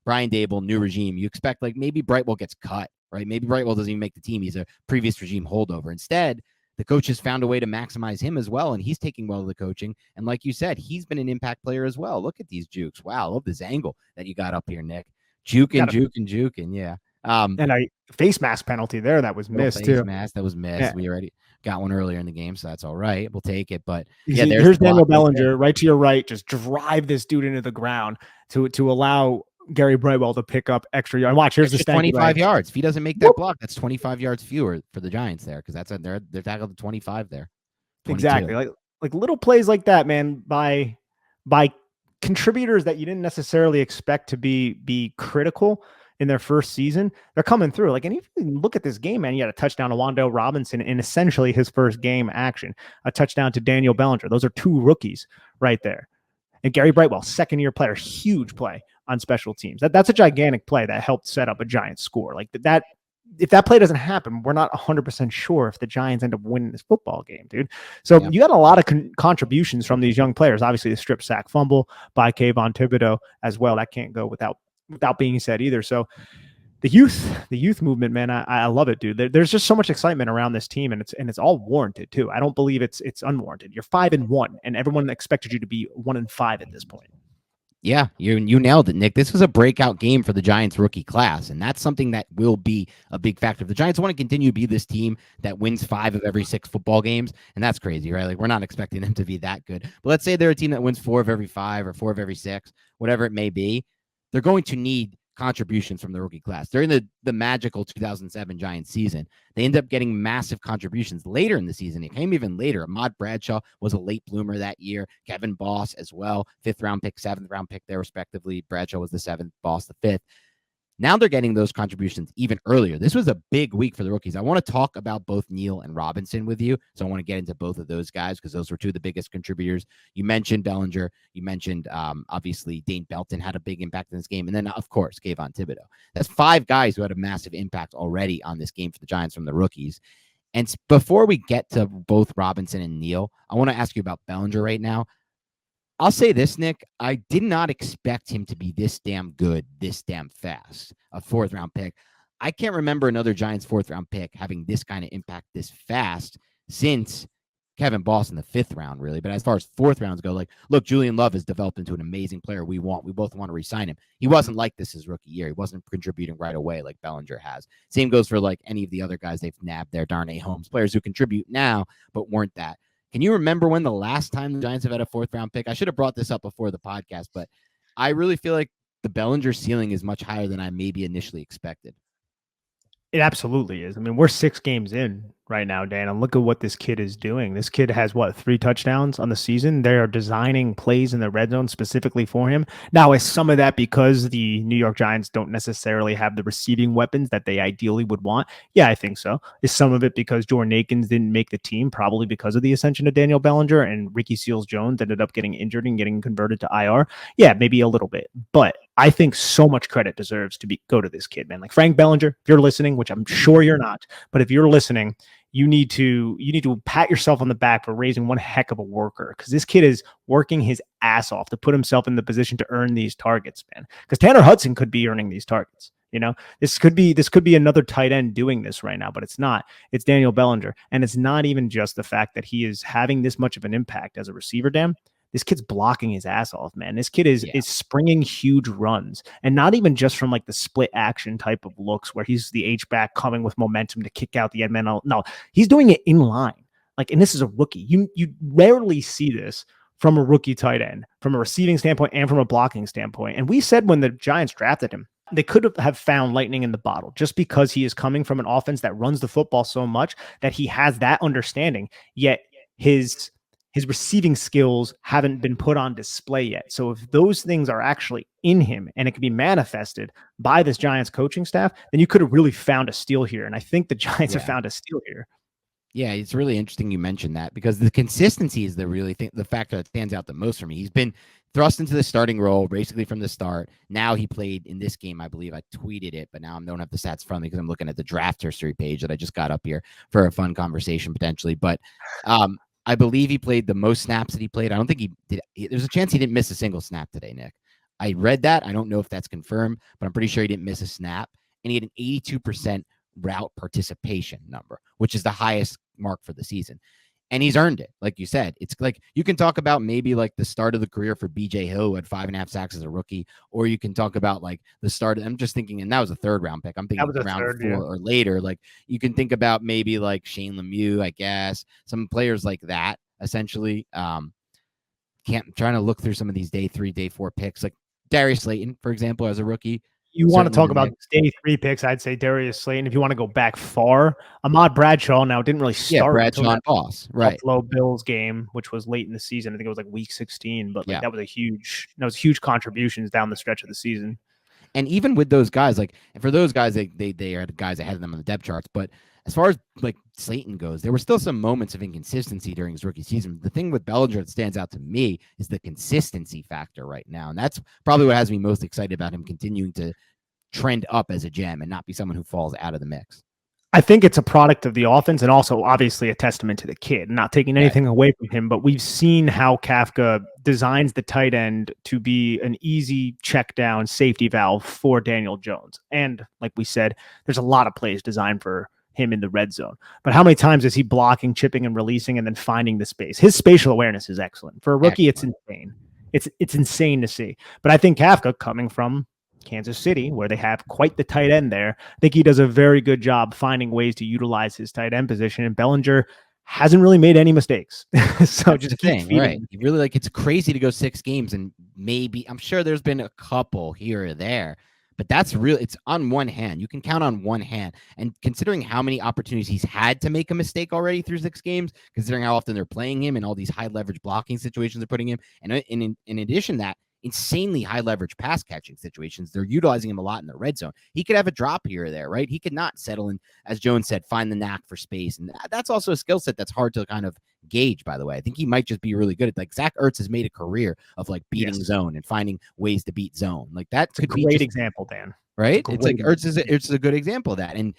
Brian Daboll, new regime. You expect like maybe Brightwell gets cut. Right? Maybe Brightwell doesn't even make the team. He's a previous regime holdover. Instead, the coaches found a way to maximize him as well, and he's taking well to the coaching. And like you said, he's been an impact player as well. Look at these jukes. Wow, I love this angle that you got up here, Nick. Juking. Yeah. And a face mask penalty there that was missed too. That was missed. Yeah. We already got one earlier in the game, so that's all right. We'll take it. But here's Daniel Bellinger right to your right. Just drive this dude into the ground to allow Gary Brightwell to pick up extra yards. Watch, here's the 25 yards. If he doesn't make that block, that's 25 yards fewer for the Giants there, because that's they're tackled at 25 there. 22. Exactly. Like little plays like that, man, by contributors that you didn't necessarily expect to be critical in their first season, they're coming through. Like, and if you look at this game, man, you had a touchdown to Wan'Dale Robinson in essentially his first game action, a touchdown to Daniel Bellinger. Those are 2 rookies right there. And Gary Brightwell, second-year player, huge play on special teams. That's a gigantic play that helped set up a Giants score. Like that, if that play doesn't happen, we're not 100% sure if the Giants end up winning this football game, dude. So you got a lot of contributions from these young players. Obviously, the strip sack fumble by Kayvon Thibodeaux as well. That can't go without being said either. So the youth movement, man, I love it, dude. There's just so much excitement around this team, and it's all warranted too. I don't believe it's unwarranted. You're 5-1, and everyone expected you to be 1-5 at this point. Yeah, you nailed it, Nick. This was a breakout game for the Giants rookie class, and that's something that will be a big factor. If the Giants want to continue to be this team that wins 5 of every 6 football games, and that's crazy, right? Like, we're not expecting them to be that good. But let's say they're a team that wins 4 of every 5 or 4 of every 6, whatever it may be, they're going to need contributions from the rookie class. During the magical 2007 Giants season, they ended up getting massive contributions later in the season. It came even later. Ahmad Bradshaw was a late bloomer that year. Kevin Boss as well, 5th round pick, 7th round pick there respectively. Bradshaw was the 7th, Boss the 5th. Now they're getting those contributions even earlier. This was a big week for the rookies. I want to talk about both Neal and Robinson with you. So I want to get into both of those guys because those were 2 of the biggest contributors. You mentioned Bellinger. You mentioned, obviously, Dane Belton had a big impact in this game. And then, of course, Kayvon Thibodeaux. That's 5 guys who had a massive impact already on this game for the Giants from the rookies. And before we get to both Robinson and Neal, I want to ask you about Bellinger right now. I'll say this, Nick. I did not expect him to be this damn good, this damn fast. A 4th round pick. I can't remember another Giants 4th round pick having this kind of impact this fast since Kevin Boss in the 5th round, really. But as far as 4th rounds go, like, look, Julian Love has developed into an amazing player. We both want to re-sign him. He wasn't like this his rookie year. He wasn't contributing right away like Bellinger has. Same goes for like any of the other guys they've nabbed there, Darnay Holmes, players who contribute now but weren't that. Can you remember when the last time the Giants have had a 4th round pick? I should have brought this up before the podcast, but I really feel like the Bellinger ceiling is much higher than I maybe initially expected. It absolutely is. I mean, we're 6 games in right now, Dan, and look at what this kid is doing. This kid has 3 touchdowns on the season. They are designing plays in the red zone specifically for him. Now, is some of that because the New York Giants don't necessarily have the receiving weapons that they ideally would want? Yeah, I think so. Is some of it because Jordan Akins didn't make the team, probably because of the ascension of Daniel Bellinger, and Ricky Seals-Jones ended up getting injured and getting converted to IR? Yeah, maybe a little bit. But I think so much credit deserves to go to this kid, man. Like Frank Bellinger, if you're listening, which I'm sure you're not, but if you're listening, you need to pat yourself on the back for raising one heck of a worker, because this kid is working his ass off to put himself in the position to earn these targets, man. Because Tanner Hudson could be earning these targets. You know, this could be another tight end doing this right now, but it's not. It's Daniel Bellinger, and it's not even just the fact that he is having this much of an impact as a receiver, Dan. This kid's blocking his ass off, man. This kid is springing huge runs, and not even just from like the split action type of looks where he's the H-back coming with momentum to kick out the end man. No, he's doing it in line. Like, and this is a rookie. You rarely see this from a rookie tight end, from a receiving standpoint and from a blocking standpoint. And we said when the Giants drafted him, they could have found lightning in the bottle just because he is coming from an offense that runs the football so much that he has that understanding, yet his receiving skills haven't been put on display yet. So if those things are actually in him and it can be manifested by this Giants coaching staff, then you could have really found a steal here. And I think the Giants have found a steal here. Yeah, it's really interesting you mentioned that, because the consistency is the factor that stands out the most for me. He's been thrust into the starting role basically from the start. Now he played in this game, I believe. I tweeted it, but now I don't have the stats from me because I'm looking at the draft history page that I just got up here for a fun conversation potentially. But I believe he played the most snaps that he played. I don't think he did. There's a chance he didn't miss a single snap today, Nick. I read that. I don't know if that's confirmed, but I'm pretty sure he didn't miss a snap. And he had an 82% route participation number, which is the highest mark for the season. And he's earned it. Like you said, it's like you can talk about maybe like the start of the career for BJ Hill, who had 5.5 sacks as a rookie, or you can talk about like the start. I'm just thinking, and that was a 3rd round pick. I'm thinking round 4 or later. Like you can think about maybe like Shane Lemieux, I guess, some players like that. Essentially, I'm trying to look through some of these day 3, day 4 picks, like Darius Slayton, for example, as a rookie. You want to talk about day 3 picks? I'd say Darius Slayton. If you want to go back far, Ahmad Bradshaw now didn't really start. Bradshaw and Boss, right? Buffalo Bills game, which was late in the season. I think it was like week 16, but like that was huge contributions down the stretch of the season. And even with those guys, like, and for those guys, they are the guys ahead of them on the depth charts. But as far as like Slayton goes, there were still some moments of inconsistency during his rookie season. The thing with Bellinger that stands out to me is the consistency factor right now. And that's probably what has me most excited about him continuing to trend up as a gem and not be someone who falls out of the mix. I think it's a product of the offense and also obviously a testament to the kid, not taking anything away from him. But we've seen how Kafka designs the tight end to be an easy check down safety valve for Daniel Jones. And like we said, there's a lot of plays designed for him in the red zone. But how many times is he blocking, chipping, and releasing and then finding the space? His spatial awareness is excellent. For a rookie, it's insane. It's insane to see. But I think Kafka, coming from Kansas City, where they have quite the tight end there, I think he does a very good job finding ways to utilize his tight end position. And Bellinger hasn't really made any mistakes. So that's just keep feeding. Right. You really it's crazy to go 6 games and maybe, I'm sure there's been a couple here or there, but that's real. It's on one hand. You can count on one hand. And considering how many opportunities he's had to make a mistake already through 6 games, considering how often they're playing him and all these high leverage blocking situations they're putting him, and in addition to that, insanely high leverage pass catching situations. They're utilizing him a lot in the red zone. He could have a drop here or there, right? He could not settle in, as Jones said, find the knack for space. And that's also a skill set that's hard to kind of gauge, by the way. I think he might just be really good at, like, Zach Ertz has made a career of like beating zone and finding ways to beat zone. Like that could be a great example, Dan. Right? It's like Ertz is a good example of that. And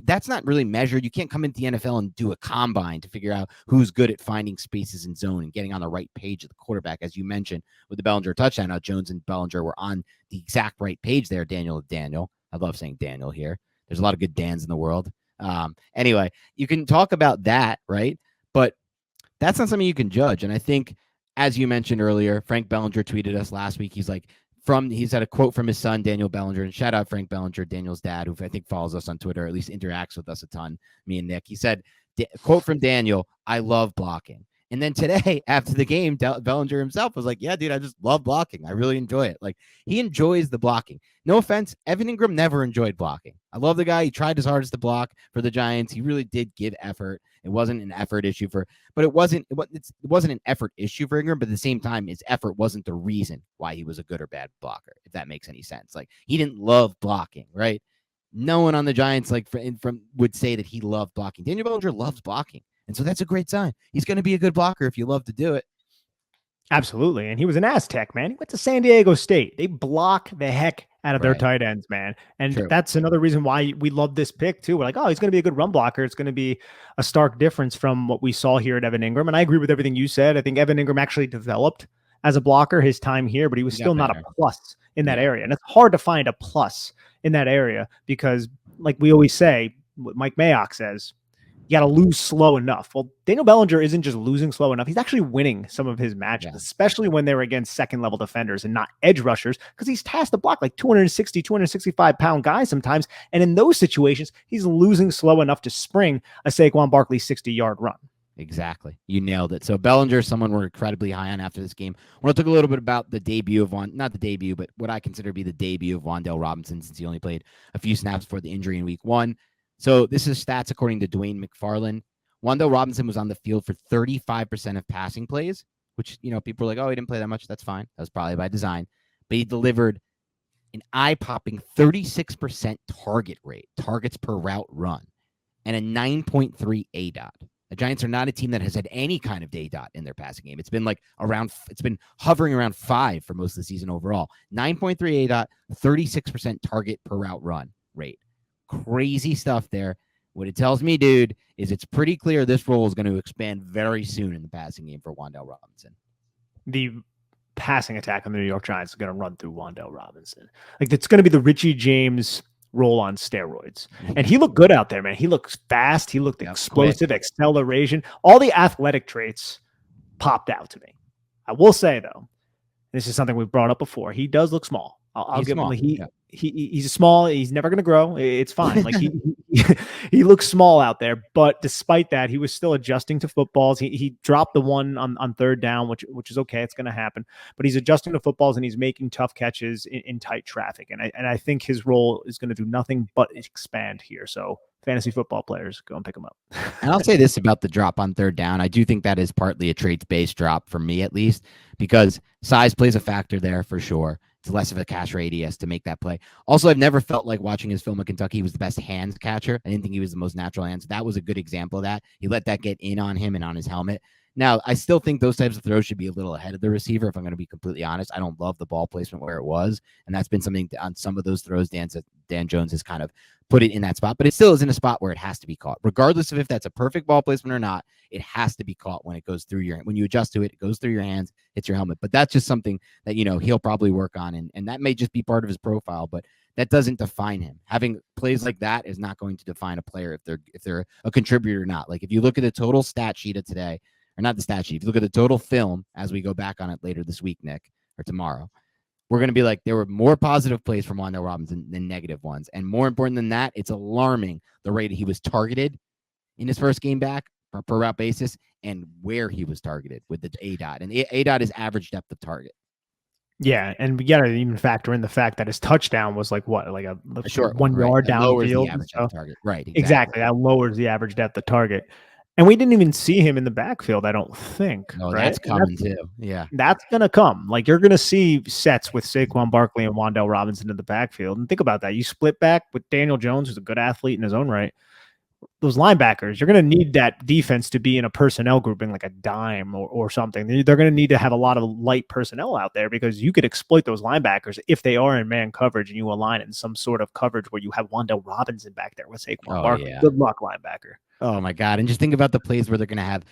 that's not really measured. You can't come into the NFL and do a combine to figure out who's good at finding spaces in zone and getting on the right page of the quarterback. As you mentioned with the Bellinger touchdown, how Jones and Bellinger were on the exact right page there. Daniel. I love saying Daniel here. There's a lot of good Dans in the world. Anyway, you can talk about that, right? But that's not something you can judge. And I think, as you mentioned earlier, Frank Bellinger tweeted us last week. He's like, he's had a quote from his son, Daniel Bellinger, and shout out Frank Bellinger, Daniel's dad, who I think follows us on Twitter, or at least interacts with us a ton, me and Nick. He said, quote from Daniel, "I love blocking." And then today, after the game, Bellinger himself was like, "Yeah, dude, I just love blocking. I really enjoy it." Like, he enjoys the blocking. No offense, Evan Ingram never enjoyed blocking. I love the guy. He tried his hardest to block for the Giants. He really did give effort. It wasn't an effort issue but it wasn't an effort issue for Ingram. But at the same time, his effort wasn't the reason why he was a good or bad blocker, if that makes any sense. Like, he didn't love blocking, right? No one on the Giants would say that he loved blocking. Daniel Bellinger loves blocking. And so that's a great sign. He's going to be a good blocker if you love to do it. Absolutely. And he was an Aztec, man. He went to San Diego State. They block the heck out of their tight ends, man. And that's another reason why we love this pick, too. We're like, oh, he's going to be a good run blocker. It's going to be a stark difference from what we saw here at Evan Ingram. And I agree with everything you said. I think Evan Ingram actually developed as a blocker his time here, but he was still not a plus in that area. And it's hard to find a plus in that area because, like we always say, what Mike Mayock says, you got to lose slow enough. Well, Daniel Bellinger isn't just losing slow enough. He's actually winning some of his matches, especially when they were against second-level defenders and not edge rushers, because he's tasked to block like 260, 265-pound guys sometimes. And in those situations, he's losing slow enough to spring a Saquon Barkley 60-yard run. Exactly. You nailed it. So Bellinger is someone we're incredibly high on after this game. I want to talk a little bit about the debut of not the debut, but what I consider to be the debut of Wan'Dale Robinson, since he only played a few snaps before the injury in week 1. So this is stats according to Dwayne McFarland. Wan'Dale Robinson was on the field for 35% of passing plays, which, people are like, oh, he didn't play that much. That's fine. That was probably by design. But he delivered an eye-popping 36% target rate, targets per route run, and a 9.3 ADOT. The Giants are not a team that has had any kind of ADOT in their passing game. It's been it's been hovering around 5 for most of the season overall. 9.3 ADOT, 36% target per route run rate. Crazy stuff there. What it tells me, dude, is it's pretty clear this role is going to expand very soon in the passing game for Wan'Dale Robinson. The passing attack on the New York Giants is going to run through Wan'Dale Robinson. Like, it's going to be the Richie James role on steroids. And he looked good out there, man. He looks fast. He looked explosive, acceleration. All the athletic traits popped out to me. I will say, though, this is something we've brought up before. He does look small. I'll give him he's small. He's never going to grow. It's fine. Like he looks small out there, but despite that, he was still adjusting to footballs. He dropped the one on third down, which is okay. It's going to happen, but he's adjusting to footballs and he's making tough catches in tight traffic. And I think his role is going to do nothing but expand here. So fantasy football players, go and pick him up. And I'll say this about the drop on third down. I do think that is partly a traits-based drop for me, at least, because size plays a factor there for sure. It's less of a catch radius to make that play. Also, I've never felt like watching his film at Kentucky, he was the best hands catcher. I didn't think he was the most natural hands. That was a good example of that. He let that get in on him and on his helmet. Now, I still think those types of throws should be a little ahead of the receiver, if I'm going to be completely honest. I don't love the ball placement where it was, and that's been something on some of those throws Dan Jones has kind of put it in that spot, but it still is in a spot where it has to be caught. Regardless of if that's a perfect ball placement or not, it has to be caught when it goes through when you adjust to it, it goes through your hands, hits your helmet. But that's just something that, he'll probably work on, and that may just be part of his profile, but that doesn't define him. Having plays like that is not going to define a player if they're a contributor or not. Like, if you look at the total stat sheet of today, or not the stat sheet, if you look at the total film as we go back on it later this week, Nick, or tomorrow, we're going to be like, there were more positive plays from Wan'Dale Robinson than negative ones. And more important than that, it's alarming the rate he was targeted in his first game back per route basis and where he was targeted with the ADOT. And the ADOT is average depth of target. Yeah, and we got to even factor in the fact that his touchdown was like a short 1 yard downfield. Target. Right, exactly. That lowers the average depth of target. And we didn't even see him in the backfield, I don't think. No, right? That's coming too. Yeah. That's going to come. Like, you're going to see sets with Saquon Barkley and Wan'Dale Robinson in the backfield. And think about that. You split back with Daniel Jones, who's a good athlete in his own right. Those linebackers, you're going to need that defense to be in a personnel grouping like a dime or something. They're going to need to have a lot of light personnel out there because you could exploit those linebackers if they are in man coverage and you align it in some sort of coverage where you have Wan'Dale Robinson back there with Saquon Barkley. Yeah. Good luck, linebacker. Oh, my God. And just think about the plays where they're going to have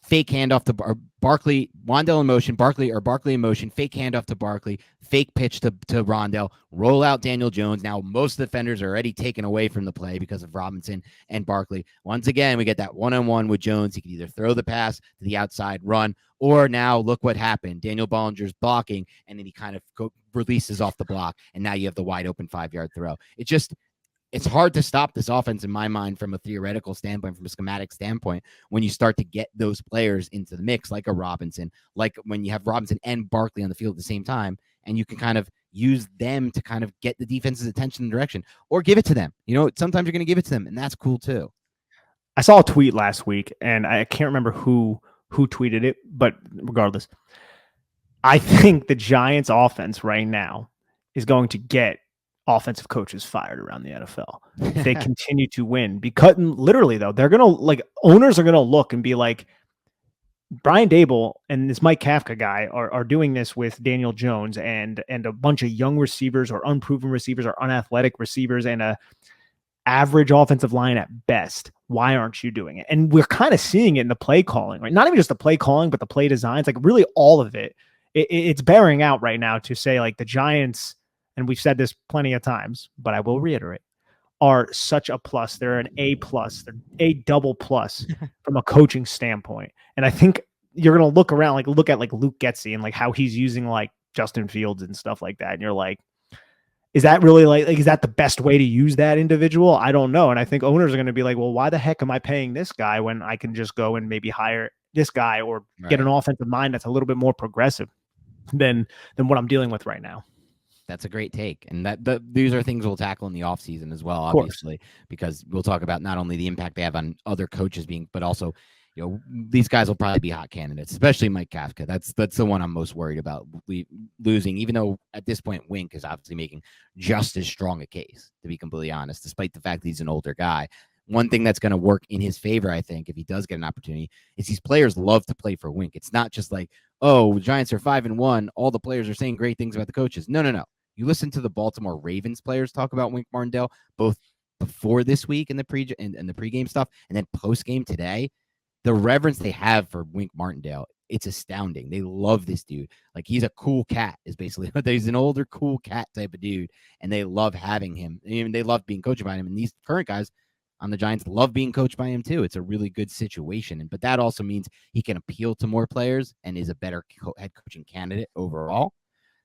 fake handoff to Barkley Wandell in motion, Barkley in motion, fake handoff to Barkley, fake pitch to Rondell, roll out Daniel Jones. Now most of the defenders are already taken away from the play because of Robinson and Barkley. Once again, we get that one-on-one with Jones. He can either throw the pass to the outside, run, or now look what happened. Daniel Ballinger's blocking, and then he kind of releases off the block, and now you have the wide open 5-yard throw. It's hard to stop this offense in my mind from a theoretical standpoint, from a schematic standpoint, when you start to get those players into the mix, like a Robinson, like when you have Robinson and Barkley on the field at the same time, and you can kind of use them to kind of get the defense's attention and direction, or give it to them. Sometimes you're going to give it to them, and that's cool too. I saw a tweet last week, and I can't remember who tweeted it, but regardless, I think the Giants offense right now is going to get offensive coaches fired around the NFL if they continue to win. Because literally, though, they're going to owners are going to look and be like, Brian Daboll and this Mike Kafka guy are doing this with Daniel Jones and a bunch of young receivers or unproven receivers or unathletic receivers and a average offensive line at best. Why aren't you doing it? And we're kind of seeing it in the play calling, right? Not even just the play calling, but the play designs, like really all of it. It's bearing out right now to say like the Giants, and we've said this plenty of times, but I will reiterate, are such a plus. They're an A+. They're a double plus from a coaching standpoint. And I think you're going to look around, look at Luke Getsy and how he's using Justin Fields and stuff like that. And you're like, is that really is that the best way to use that individual? I don't know. And I think owners are going to be like, well, why the heck am I paying this guy when I can just go and maybe hire this guy or get an offensive mind that's a little bit more progressive than what I'm dealing with right now. That's a great take. And these are things we'll tackle in the offseason as well, obviously, because we'll talk about not only the impact they have on other coaches but also, these guys will probably be hot candidates, especially Mike Kafka. That's the one I'm most worried about losing, even though at this point Wink is obviously making just as strong a case, to be completely honest, despite the fact that he's an older guy. One thing that's going to work in his favor, I think, if he does get an opportunity, is these players love to play for Wink. It's not just like, oh, the Giants are 5-1. All the players are saying great things about the coaches. No. You listen to the Baltimore Ravens players talk about Wink Martindale, both before this week in the pregame stuff and then postgame today. The reverence they have for Wink Martindale, it's astounding. They love this dude. He's a cool cat, is basically what he's an older, cool cat type of dude, and they love having him. They love being coached by him. And these current guys on the Giants love being coached by him too. It's a really good situation. But that also means he can appeal to more players and is a better head coaching candidate overall.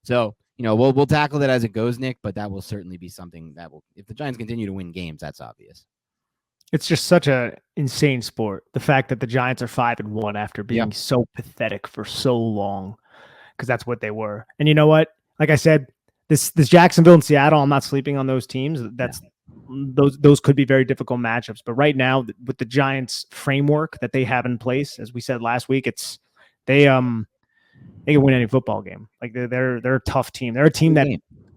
So, we'll tackle that as it goes, Nick, but that will certainly be something that will, if the Giants continue to win games, that's obvious. It's just such an insane sport. The fact that the Giants are 5-1 after being so pathetic for so long, because that's what they were. And you know what? Like I said, this Jacksonville and Seattle, I'm not sleeping on those teams. Those could be very difficult matchups. But right now, with the Giants framework that they have in place, as we said last week, they can win any football game. They're a tough team. They're a team that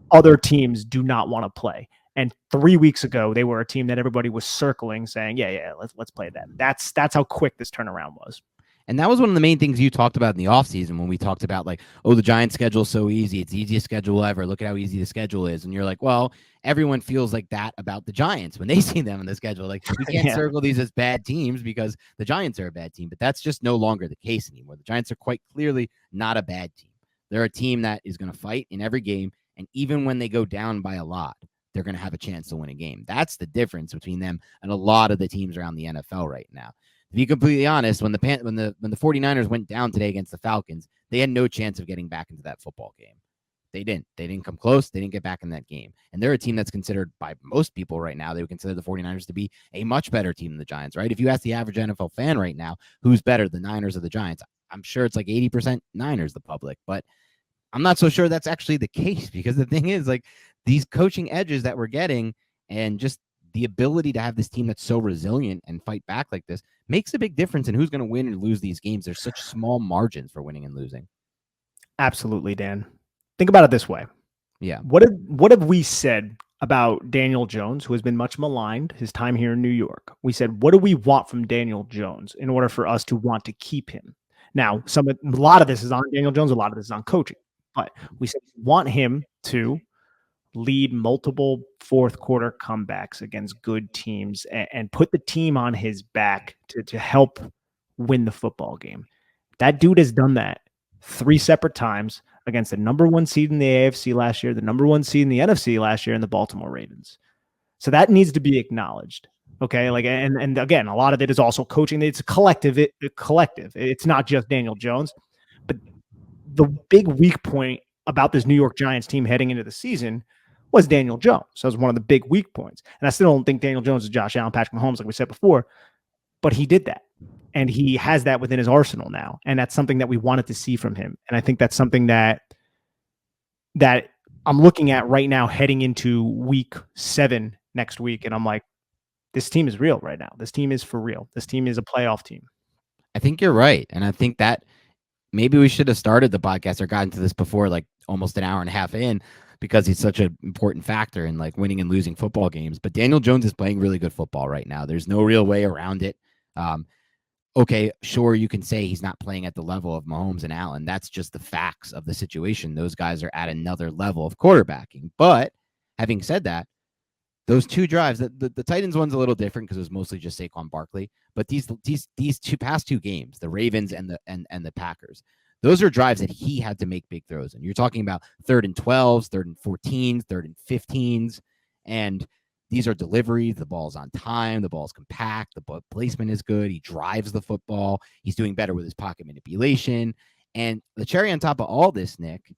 other teams do not want to play. And 3 weeks ago, they were a team that everybody was circling, saying, "Yeah, let's play that." That's how quick this turnaround was. And that was one of the main things you talked about in the offseason when we talked about the Giants' schedule is so easy. It's the easiest schedule ever. Look at how easy the schedule is. And you're like, well, everyone feels like that about the Giants when they see them in the schedule. We can't circle these as bad teams because the Giants are a bad team. But that's just no longer the case anymore. The Giants are quite clearly not a bad team. They're a team that is going to fight in every game. And even when they go down by a lot, they're going to have a chance to win a game. That's the difference between them and a lot of the teams around the NFL right now. To be completely honest, when the 49ers went down today against the Falcons, they had no chance of getting back into that football game. They didn't come close. They didn't get back in that game. And they're a team that's considered by most people right now, they would consider the 49ers to be a much better team than the Giants, right? If you ask the average NFL fan right now, who's better, the Niners or the Giants, I'm sure it's 80% Niners, the public, but I'm not so sure that's actually the case, because the thing is, these coaching edges that we're getting and just the ability to have this team that's so resilient and fight back like this makes a big difference in who's going to win and lose these games. There's such small margins for winning and losing. Absolutely, Dan. Think about it this way. Yeah. What have we said about Daniel Jones, who has been much maligned his time here in New York? We said, what do we want from Daniel Jones in order for us to want to keep him? Now, a lot of this is on Daniel Jones, a lot of this is on coaching. But we said we want him to lead multiple fourth quarter comebacks against good teams and put the team on his back to help win the football game. That dude has done that 3 separate times against the number 1 seed in the AFC last year, the number 1 seed in the NFC last year, and the Baltimore Ravens. So that needs to be acknowledged. Okay. Like, and again, a lot of it is also coaching. It's a collective. It's not just Daniel Jones, but the big weak point about this New York Giants team heading into the season was Daniel Jones. So that was one of the big weak points. And I still don't think Daniel Jones is Josh Allen, Patrick Mahomes, like we said before, but he did that. And he has that within his arsenal now. And that's something that we wanted to see from him. And I think that's something that I'm looking at right now heading into week 7 next week. And I'm like, this team is real right now. This team is for real. This team is a playoff team. I think you're right. And I think that maybe we should have started the podcast or gotten to this before, like almost an hour and a half in, because he's such an important factor in like winning and losing football games. But Daniel Jones is playing really good football right now. There's no real way around it. Okay, sure, you can say he's not playing at the level of Mahomes and Allen. That's just the facts of the situation. Those guys are at another level of quarterbacking. But having said that, those 2 drives, the Titans one's a little different because it was mostly just Saquon Barkley. But these past 2 games, the Ravens and the Packers, those are drives that he had to make big throws. And you're talking about 3rd and 12s, 3rd and 14s, 3rd and 15s, and these are deliveries. The ball's on time. The ball's compact. The ball placement is good. He drives the football. He's doing better with his pocket manipulation. And the cherry on top of all this, Nick.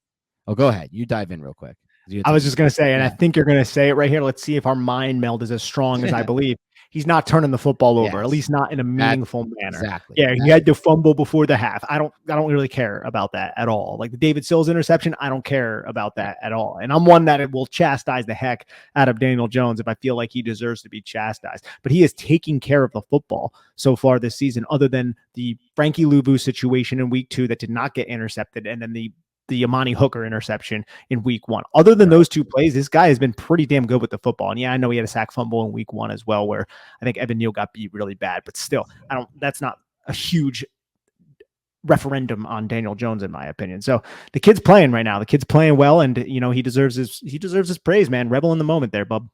Oh, go ahead. You dive in real quick. I was just going to say, and I think you're going to say it right here. Let's see if our mind meld is as strong as I believe. He's not turning the football over, at least not in a meaningful manner. Exactly. Yeah, he had to fumble before the half. I don't really care about that at all. Like the David Sills interception, I don't care about that at all. And I'm one that will chastise the heck out of Daniel Jones if I feel like he deserves to be chastised. But he is taking care of the football so far this season, other than the Frankie Louvu situation in week 2 that did not get intercepted, and then the Amani Hooker interception in week 1. Other than those 2 plays, this guy has been pretty damn good with the football. And yeah, I know he had a sack fumble in week 1 as well, where I think Evan Neal got beat really bad, but still, that's not a huge referendum on Daniel Jones, in my opinion. So the kid's playing right now. The kid's playing well, and he deserves his praise, man. Rebel in the moment there, bub.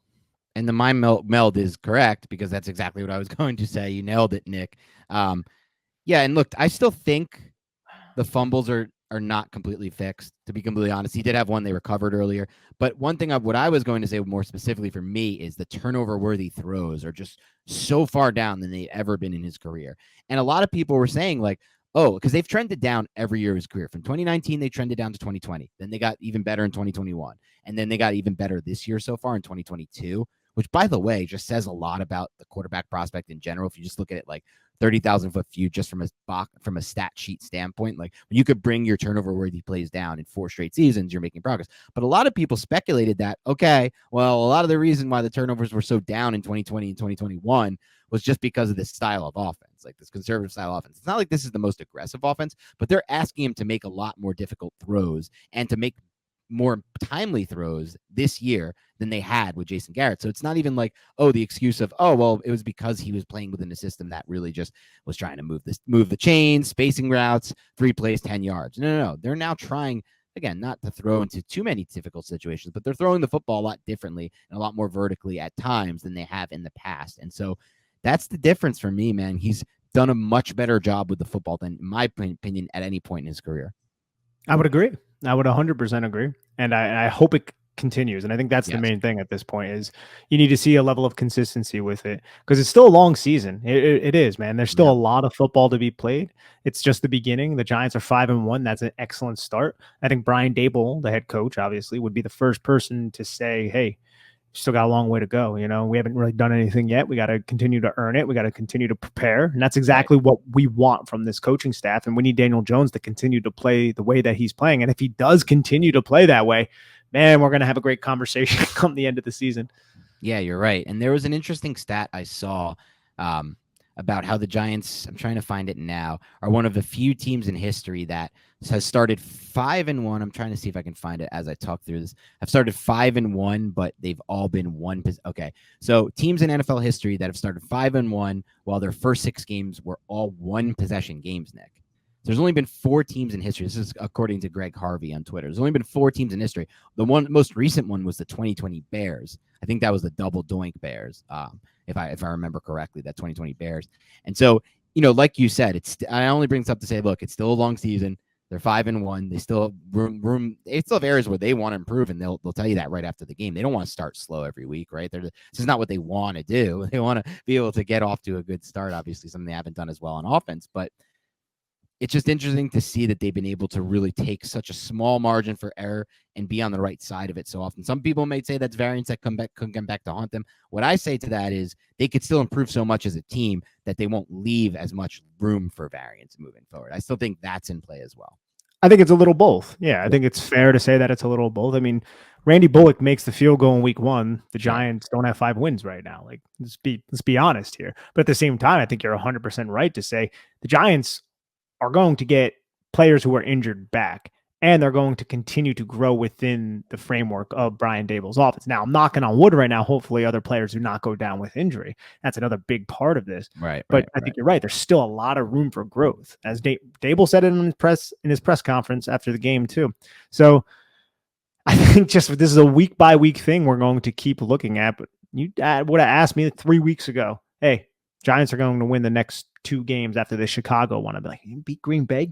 And the mind meld is correct, because that's exactly what I was going to say. You nailed it, Nick. Yeah, and look, I still think the fumbles are not completely fixed, to be completely honest. He did have one they recovered earlier. But one thing what I was going to say more specifically for me is the turnover-worthy throws are just so far down than they've ever been in his career. And a lot of people were saying, like, oh, because they've trended down every year of his career. From 2019, they trended down to 2020. Then they got even better in 2021. And then they got even better this year so far in 2022, which, by the way, just says a lot about the quarterback prospect in general. If you just look at it like 30,000-foot view, just from a stat sheet standpoint, like when you could bring your turnover worthy plays down in 4 straight seasons, you're making progress. But a lot of people speculated that, okay, well, a lot of the reason why the turnovers were so down in 2020 and 2021 was just because of this style of offense, like this conservative style offense. It's not like this is the most aggressive offense, but they're asking him to make a lot more difficult throws and to make more timely throws this year than they had with Jason Garrett. So it's not even like, oh, the excuse of, oh, well, it was because he was playing within a system that really just was trying to move the chains, spacing routes, 3 plays, 10 yards. No. They're now trying, again, not to throw into too many difficult situations, but they're throwing the football a lot differently and a lot more vertically at times than they have in the past. And so that's the difference for me, man. He's done a much better job with the football than, in my opinion, at any point in his career. I would agree. I would 100% agree. And I hope it continues. And I think that's the main thing at this point is you need to see a level of consistency with it, because it's still a long season. It is, man. There's still a lot of football to be played. It's just the beginning. The Giants are 5-1. That's an excellent start. I think Brian Daboll, the head coach, obviously would be the first person to say, hey, still got a long way to go. We haven't really done anything yet. We got to continue to earn it. We got to continue to prepare. And that's exactly what we want from this coaching staff. And we need Daniel Jones to continue to play the way that he's playing. And if he does continue to play that way, man, we're going to have a great conversation come the end of the season. Yeah, you're right. And there was an interesting stat I saw about how the Giants, I'm trying to find it now, are one of the few teams in history that has started 5-1. I'm trying to see if I can find it as I talk through this. I've started 5-1, but they've all been one. Okay, so teams in NFL history that have started 5-1 while their first 6 games were all 1 possession games, Nick. There's only been 4 teams in history. This is according to Greg Harvey on Twitter. There's only been 4 teams in history. The most recent one was the 2020 Bears. I think that was the double doink Bears. If I remember correctly, that 2020 Bears. And so, like you said, I only bring this up to say, look, it's still a long season. They're 5-1. They still have room. They still have areas where they want to improve, and they'll tell you that right after the game. They don't want to start slow every week, right? This is not what they want to do. They want to be able to get off to a good start. Obviously, something they haven't done as well on offense, but it's just interesting to see that they've been able to really take such a small margin for error and be on the right side of it so often. Some people may say that's variance that come back to haunt them. What I say to that is they could still improve so much as a team that they won't leave as much room for variance moving forward. I still think that's in play as well. I think it's a little both. Yeah, I think it's fair to say that it's a little both. I mean, Randy Bullock makes the field goal in week 1. The Giants don't have 5 wins right now. Like, let's be honest here. But at the same time, I think you're 100% right to say the Giants are going to get players who are injured back, and they're going to continue to grow within the framework of Brian Daboll's offense. Now, I'm knocking on wood right now. Hopefully other players do not go down with injury. That's another big part of this. Right. But I think you're right. There's still a lot of room for growth, as Daboll said it in his press conference after the game too. So I think this is a week by week thing we're going to keep looking at. But you would have asked me 3 weeks ago, hey, Giants are going to win the next 2 games after the Chicago one. I'd be like, beat Green Bay,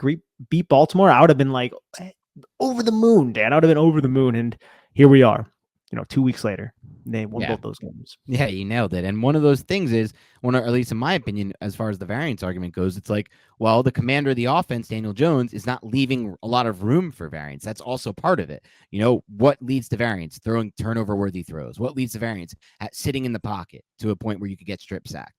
beat Baltimore. I would have been like, over the moon, Dan. I would have been over the moon. And here we are, 2 weeks later. They won both those games. Yeah, you nailed it. And one of those things is, or at least in my opinion, as far as the variance argument goes, it's like, well, the commander of the offense, Daniel Jones, is not leaving a lot of room for variance. That's also part of it. What leads to variance? Throwing turnover-worthy throws. What leads to variance? Sitting in the pocket to a point where you could get strip sacked.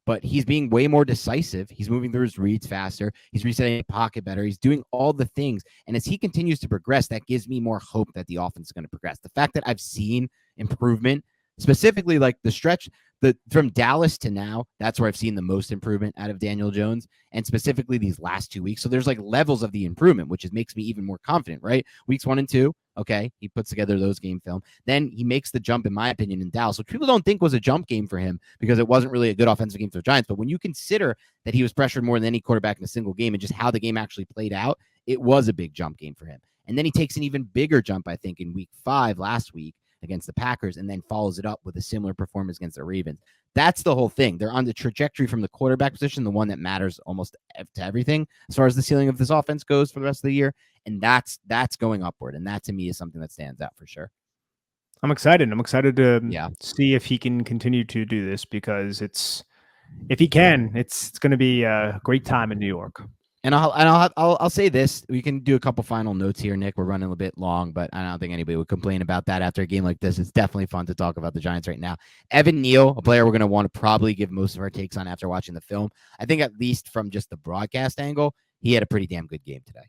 But he's being way more decisive. He's moving through his reads faster. He's resetting the pocket better. He's doing all the things. And as he continues to progress, that gives me more hope that the offense is going to progress. The fact that I've seen improvement, specifically like the stretch from Dallas to now, that's where I've seen the most improvement out of Daniel Jones, and specifically these last 2 weeks. So there's like levels of the improvement, which makes me even more confident, right? Weeks 1 and 2. Okay, he puts together those game film. Then he makes the jump, in my opinion, in Dallas, which people don't think was a jump game for him because it wasn't really a good offensive game for the Giants. But when you consider that he was pressured more than any quarterback in a single game and just how the game actually played out, it was a big jump game for him. And then he takes an even bigger jump, I think, in week 5 last week against the Packers, and then follows it up with a similar performance against the Ravens. That's the whole thing. They're on the trajectory from the quarterback position, the one that matters almost to everything as far as the ceiling of this offense goes for the rest of the year. And that's going upward. And that to me is something that stands out for sure. I'm excited. I'm excited to see if he can continue to do this, because if he can, it's going to be a great time in New York. And I'll say this. We can do a couple final notes here, Nick. We're running a bit long, but I don't think anybody would complain about that after a game like this. It's definitely fun to talk about the Giants right now. Evan Neal, a player we're going to want to probably give most of our takes on after watching the film. I think at least from just the broadcast angle, he had a pretty damn good game today.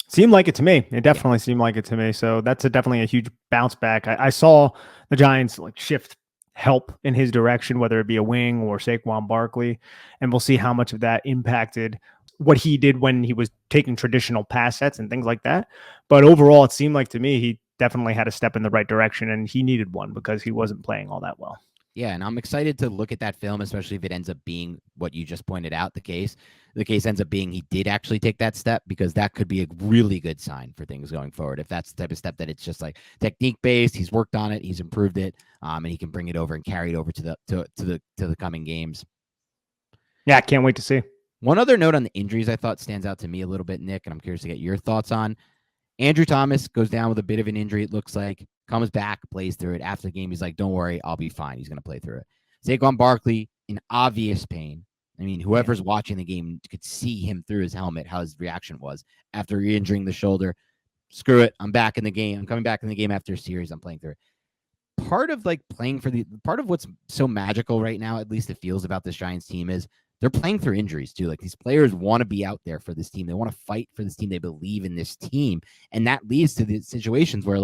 Seemed like it to me. It definitely seemed like it to me. So that's definitely a huge bounce back. I saw the Giants shift help in his direction, whether it be a wing or Saquon Barkley, and we'll see how much of that impacted what he did when he was taking traditional pass sets and things like that. But overall, it seemed like to me he definitely had a step in the right direction, and he needed one because he wasn't playing all that well. Yeah, and I'm excited to look at that film, especially if it ends up being what you just pointed out, the case. The case ends up being he did actually take that step, because that could be a really good sign for things going forward. If that's the type of step that it's just like technique-based, he's worked on it, he's improved it, and he can bring it over and carry it over to the coming games. Yeah, I can't wait to see. One other note on the injuries I thought stands out to me a little bit, Nick, and I'm curious to get your thoughts on. Andrew Thomas goes down with a bit of an injury, it looks like, comes back, plays through it. After the game, he's like, don't worry, I'll be fine. He's going to play through it. Saquon Barkley, in obvious pain. I mean, whoever's watching the game could see him through his helmet, how his reaction was after re-injuring the shoulder. Screw it, I'm back in the game. I'm coming back in the game after a series. I'm playing through it. Part of what's so magical right now, at least it feels about this Giants team, is they're playing through injuries too. Like, these players want to be out there for this team. They want to fight for this team. They believe in this team. And that leads to the situations where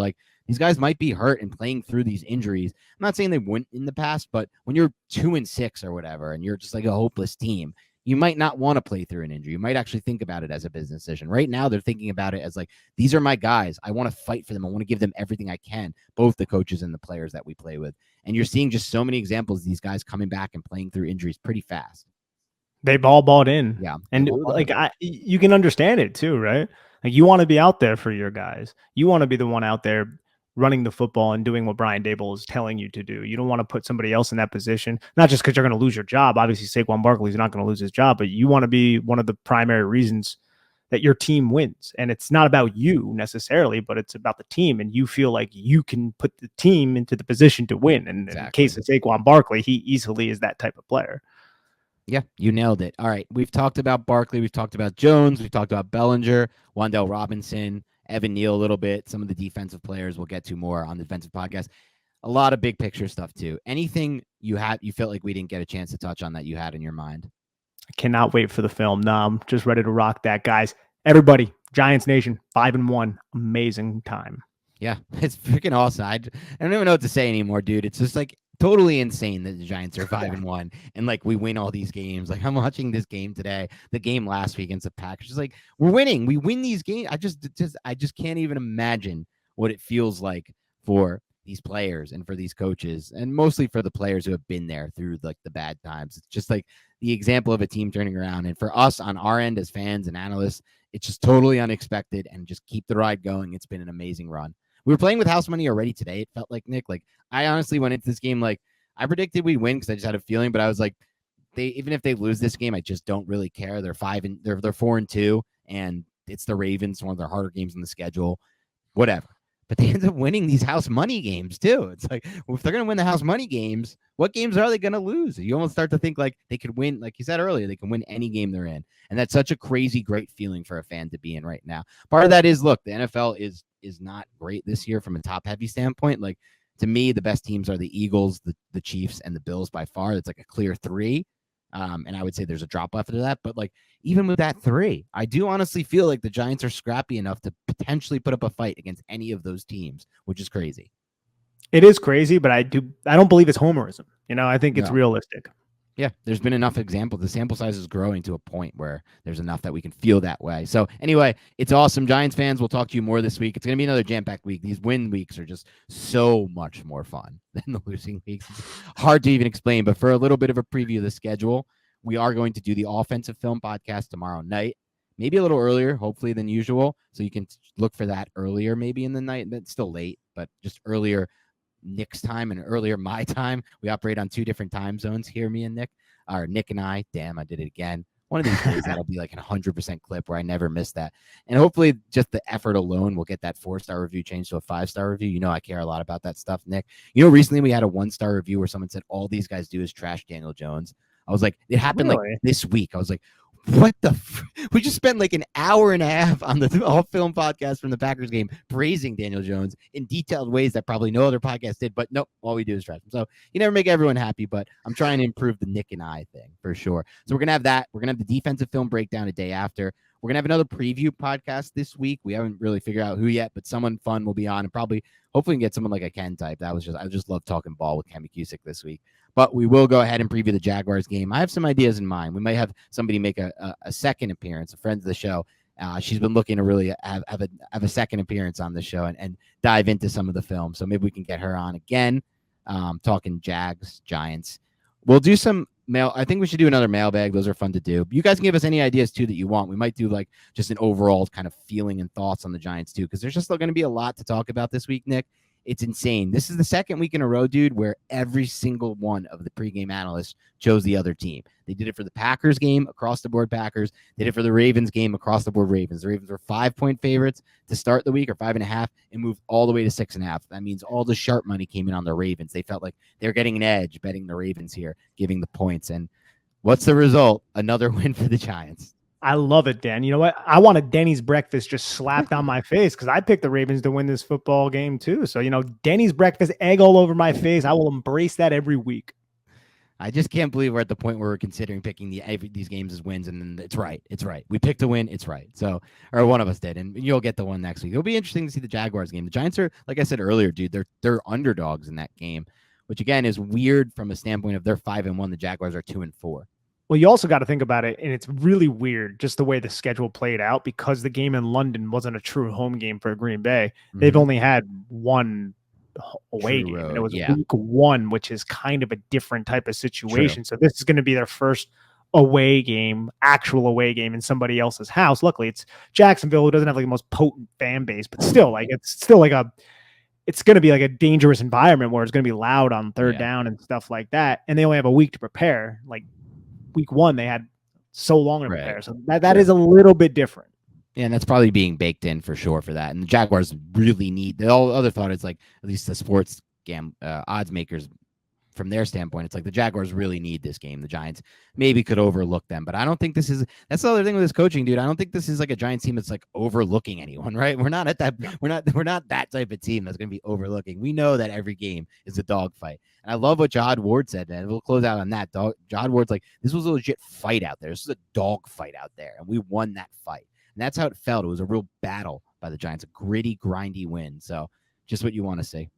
these guys might be hurt and playing through these injuries. I'm not saying they wouldn't in the past, but when you're 2-6 or whatever, and you're just like a hopeless team, you might not want to play through an injury. You might actually think about it as a business decision. Right now, they're thinking about it as these are my guys. I want to fight for them. I want to give them everything I can, both the coaches and the players that we play with. And you're seeing just so many examples of these guys coming back and playing through injuries pretty fast. They've all bought in. Yeah. And you can understand it too, right? You want to be out there for your guys. You want to be the one out there running the football and doing what Brian Daboll is telling you to do. You don't want to put somebody else in that position, not just because you're going to lose your job. Obviously, Saquon Barkley is not going to lose his job, but you want to be one of the primary reasons that your team wins. And it's not about you necessarily, but it's about the team. And you feel like you can put the team into the position to win. And in the case of Saquon Barkley, he easily is that type of player. Yeah, you nailed it. All right. We've talked about Barkley. We've talked about Jones. We've talked about Bellinger, Wan'Dale Robinson, Evan Neal a little bit. Some of the defensive players we'll get to more on the defensive podcast. A lot of big picture stuff too. Anything you felt like we didn't get a chance to touch on that you had in your mind? I cannot wait for the film. No, I'm just ready to rock that, guys. Everybody, Giants Nation, 5-1, amazing time. Yeah, it's freaking awesome. I don't even know what to say anymore, dude. It's just like totally insane that the Giants are 5-1 and like we win all these games. Like I'm watching this game today, the game last week against the Packers. Just like we're winning, we win these games. I just can't even imagine what it feels like for these players and for these coaches, and mostly for the players who have been there through like the bad times. It's just like the example of a team turning around. And for us on our end as fans and analysts, it's just totally unexpected, and just keep the ride going. It's been an amazing run. We were playing with house money already today. It felt like, Nick, like I honestly went into this game like I predicted we'd win because I just had a feeling, but I was like, even if they lose this game, I just don't really care. They're 4-2, and it's the Ravens, one of their harder games in the schedule, whatever. But they end up winning these house money games too. It's like, well, if they're going to win the house money games, what games are they going to lose? You almost start to think like they could win, like you said earlier, they can win any game they're in. And that's such a crazy, great feeling for a fan to be in right now. Part of that is, look, the NFL is not great this year from a top-heavy standpoint. Like, to me, the best teams are the Eagles, the Chiefs, and the Bills by far. It's like a clear 3. And I would say there's a drop off to that. But like, even with that 3, I do honestly feel like the Giants are scrappy enough to potentially put up a fight against any of those teams, which is crazy. It is crazy, but I don't believe it's homerism. I think it's realistic. Yeah, there's been enough examples. The sample size is growing to a point where there's enough that we can feel that way. So anyway, it's awesome. Giants fans, we'll talk to you more this week. It's going to be another jam-packed week. These win weeks are just so much more fun than the losing weeks. It's hard to even explain, but for a little bit of a preview of the schedule, we are going to do the offensive film podcast tomorrow night, maybe a little earlier, hopefully, than usual. So you can look for that earlier, maybe in the night. It's still late, but just earlier Nick's time and earlier my time. We operate on 2 different time zones here, me and Nick, or Nick and I. Damn, I did it again. One of these days, that'll be like an 100% clip where I never miss that. And hopefully just the effort alone will get that 4-star review changed to a 5-star review. I care a lot about that stuff, Nick. Recently we had a 1-star review where someone said all these guys do is trash Daniel Jones. I was like, it happened like this week. I was like, what the? We just spent like an hour and a half on the all film podcast from the Packers game praising Daniel Jones in detailed ways that probably no other podcast did. But nope, all we do is trash him. So you never make everyone happy, but I'm trying to improve the Nick and I thing for sure. So we're going to have that. We're going to have the defensive film breakdown a day after. We're going to have another preview podcast this week. We haven't really figured out who yet, but someone fun will be on, and hopefully we can get someone like a Ken type. I just love talking ball with Kemi Cusick this week. But we will go ahead and preview the Jaguars game. I have some ideas in mind. We might have somebody make a second appearance, a friend of the show. She's been looking to really have a second appearance on the show and dive into some of the film. So maybe we can get her on again, talking Jags, Giants. We'll do some mail. I think we should do another mailbag. Those are fun to do. You guys can give us any ideas too that you want. We might do like just an overall kind of feeling and thoughts on the Giants too, because there's just still going to be a lot to talk about this week, Nick. It's insane. This is the second week in a row, dude, where every single one of the pregame analysts chose the other team. They did it for the Packers game, across the board Packers. They did it for the Ravens game, across the board Ravens. The Ravens were 5-point favorites to start the week, or 5.5, and moved all the way to 6.5. That means all the sharp money came in on the Ravens. They felt like they're getting an edge betting the Ravens here, giving the points. And what's the result? Another win for the Giants. I love it, Dan. You know what? I want a Denny's breakfast just slapped on my face because I picked the Ravens to win this football game too. So, Denny's breakfast, egg all over my face. I will embrace that every week. I just can't believe we're at the point where we're considering picking these games as wins, and then it's right. It's right. We picked a win. It's right. So, or one of us did, and you'll get the one next week. It'll be interesting to see the Jaguars game. The Giants are, like I said earlier, dude, they're underdogs in that game, which again is weird from a standpoint of they're 5-1. The Jaguars are 2-4. Well, you also got to think about it, and it's really weird just the way the schedule played out because the game in London wasn't a true home game for Green Bay. Mm-hmm. They've only had one away game, and it was week 1, which is kind of a different type of situation. So this is going to be their first away game, actual away game in somebody else's house. Luckily, it's Jacksonville, who doesn't have like the most potent fan base, but still, like it's going to be like a dangerous environment where it's going to be loud on third down and stuff like that. And they only have a week to prepare. Like week 1, they had so long to prepare. So that is a little bit different. Yeah, and that's probably being baked in for sure for that. And the Jaguars really need the other thought is like at least the sports odds makers from their standpoint, it's like the Jaguars really need this game. The Giants maybe could overlook them, but I don't think this is. That's the other thing with this coaching, dude. I don't think this is like a Giants team that's like overlooking anyone, right? We're not at that. We're not that type of team that's going to be overlooking. We know that every game is a dogfight, and I love what Jod Ward said. Man, we'll close out on that. Jod Ward's like, this was a legit fight out there. This is a dog fight out there, and we won that fight, and that's how it felt. It was a real battle by the Giants, a gritty, grindy win. So, just what you want to see.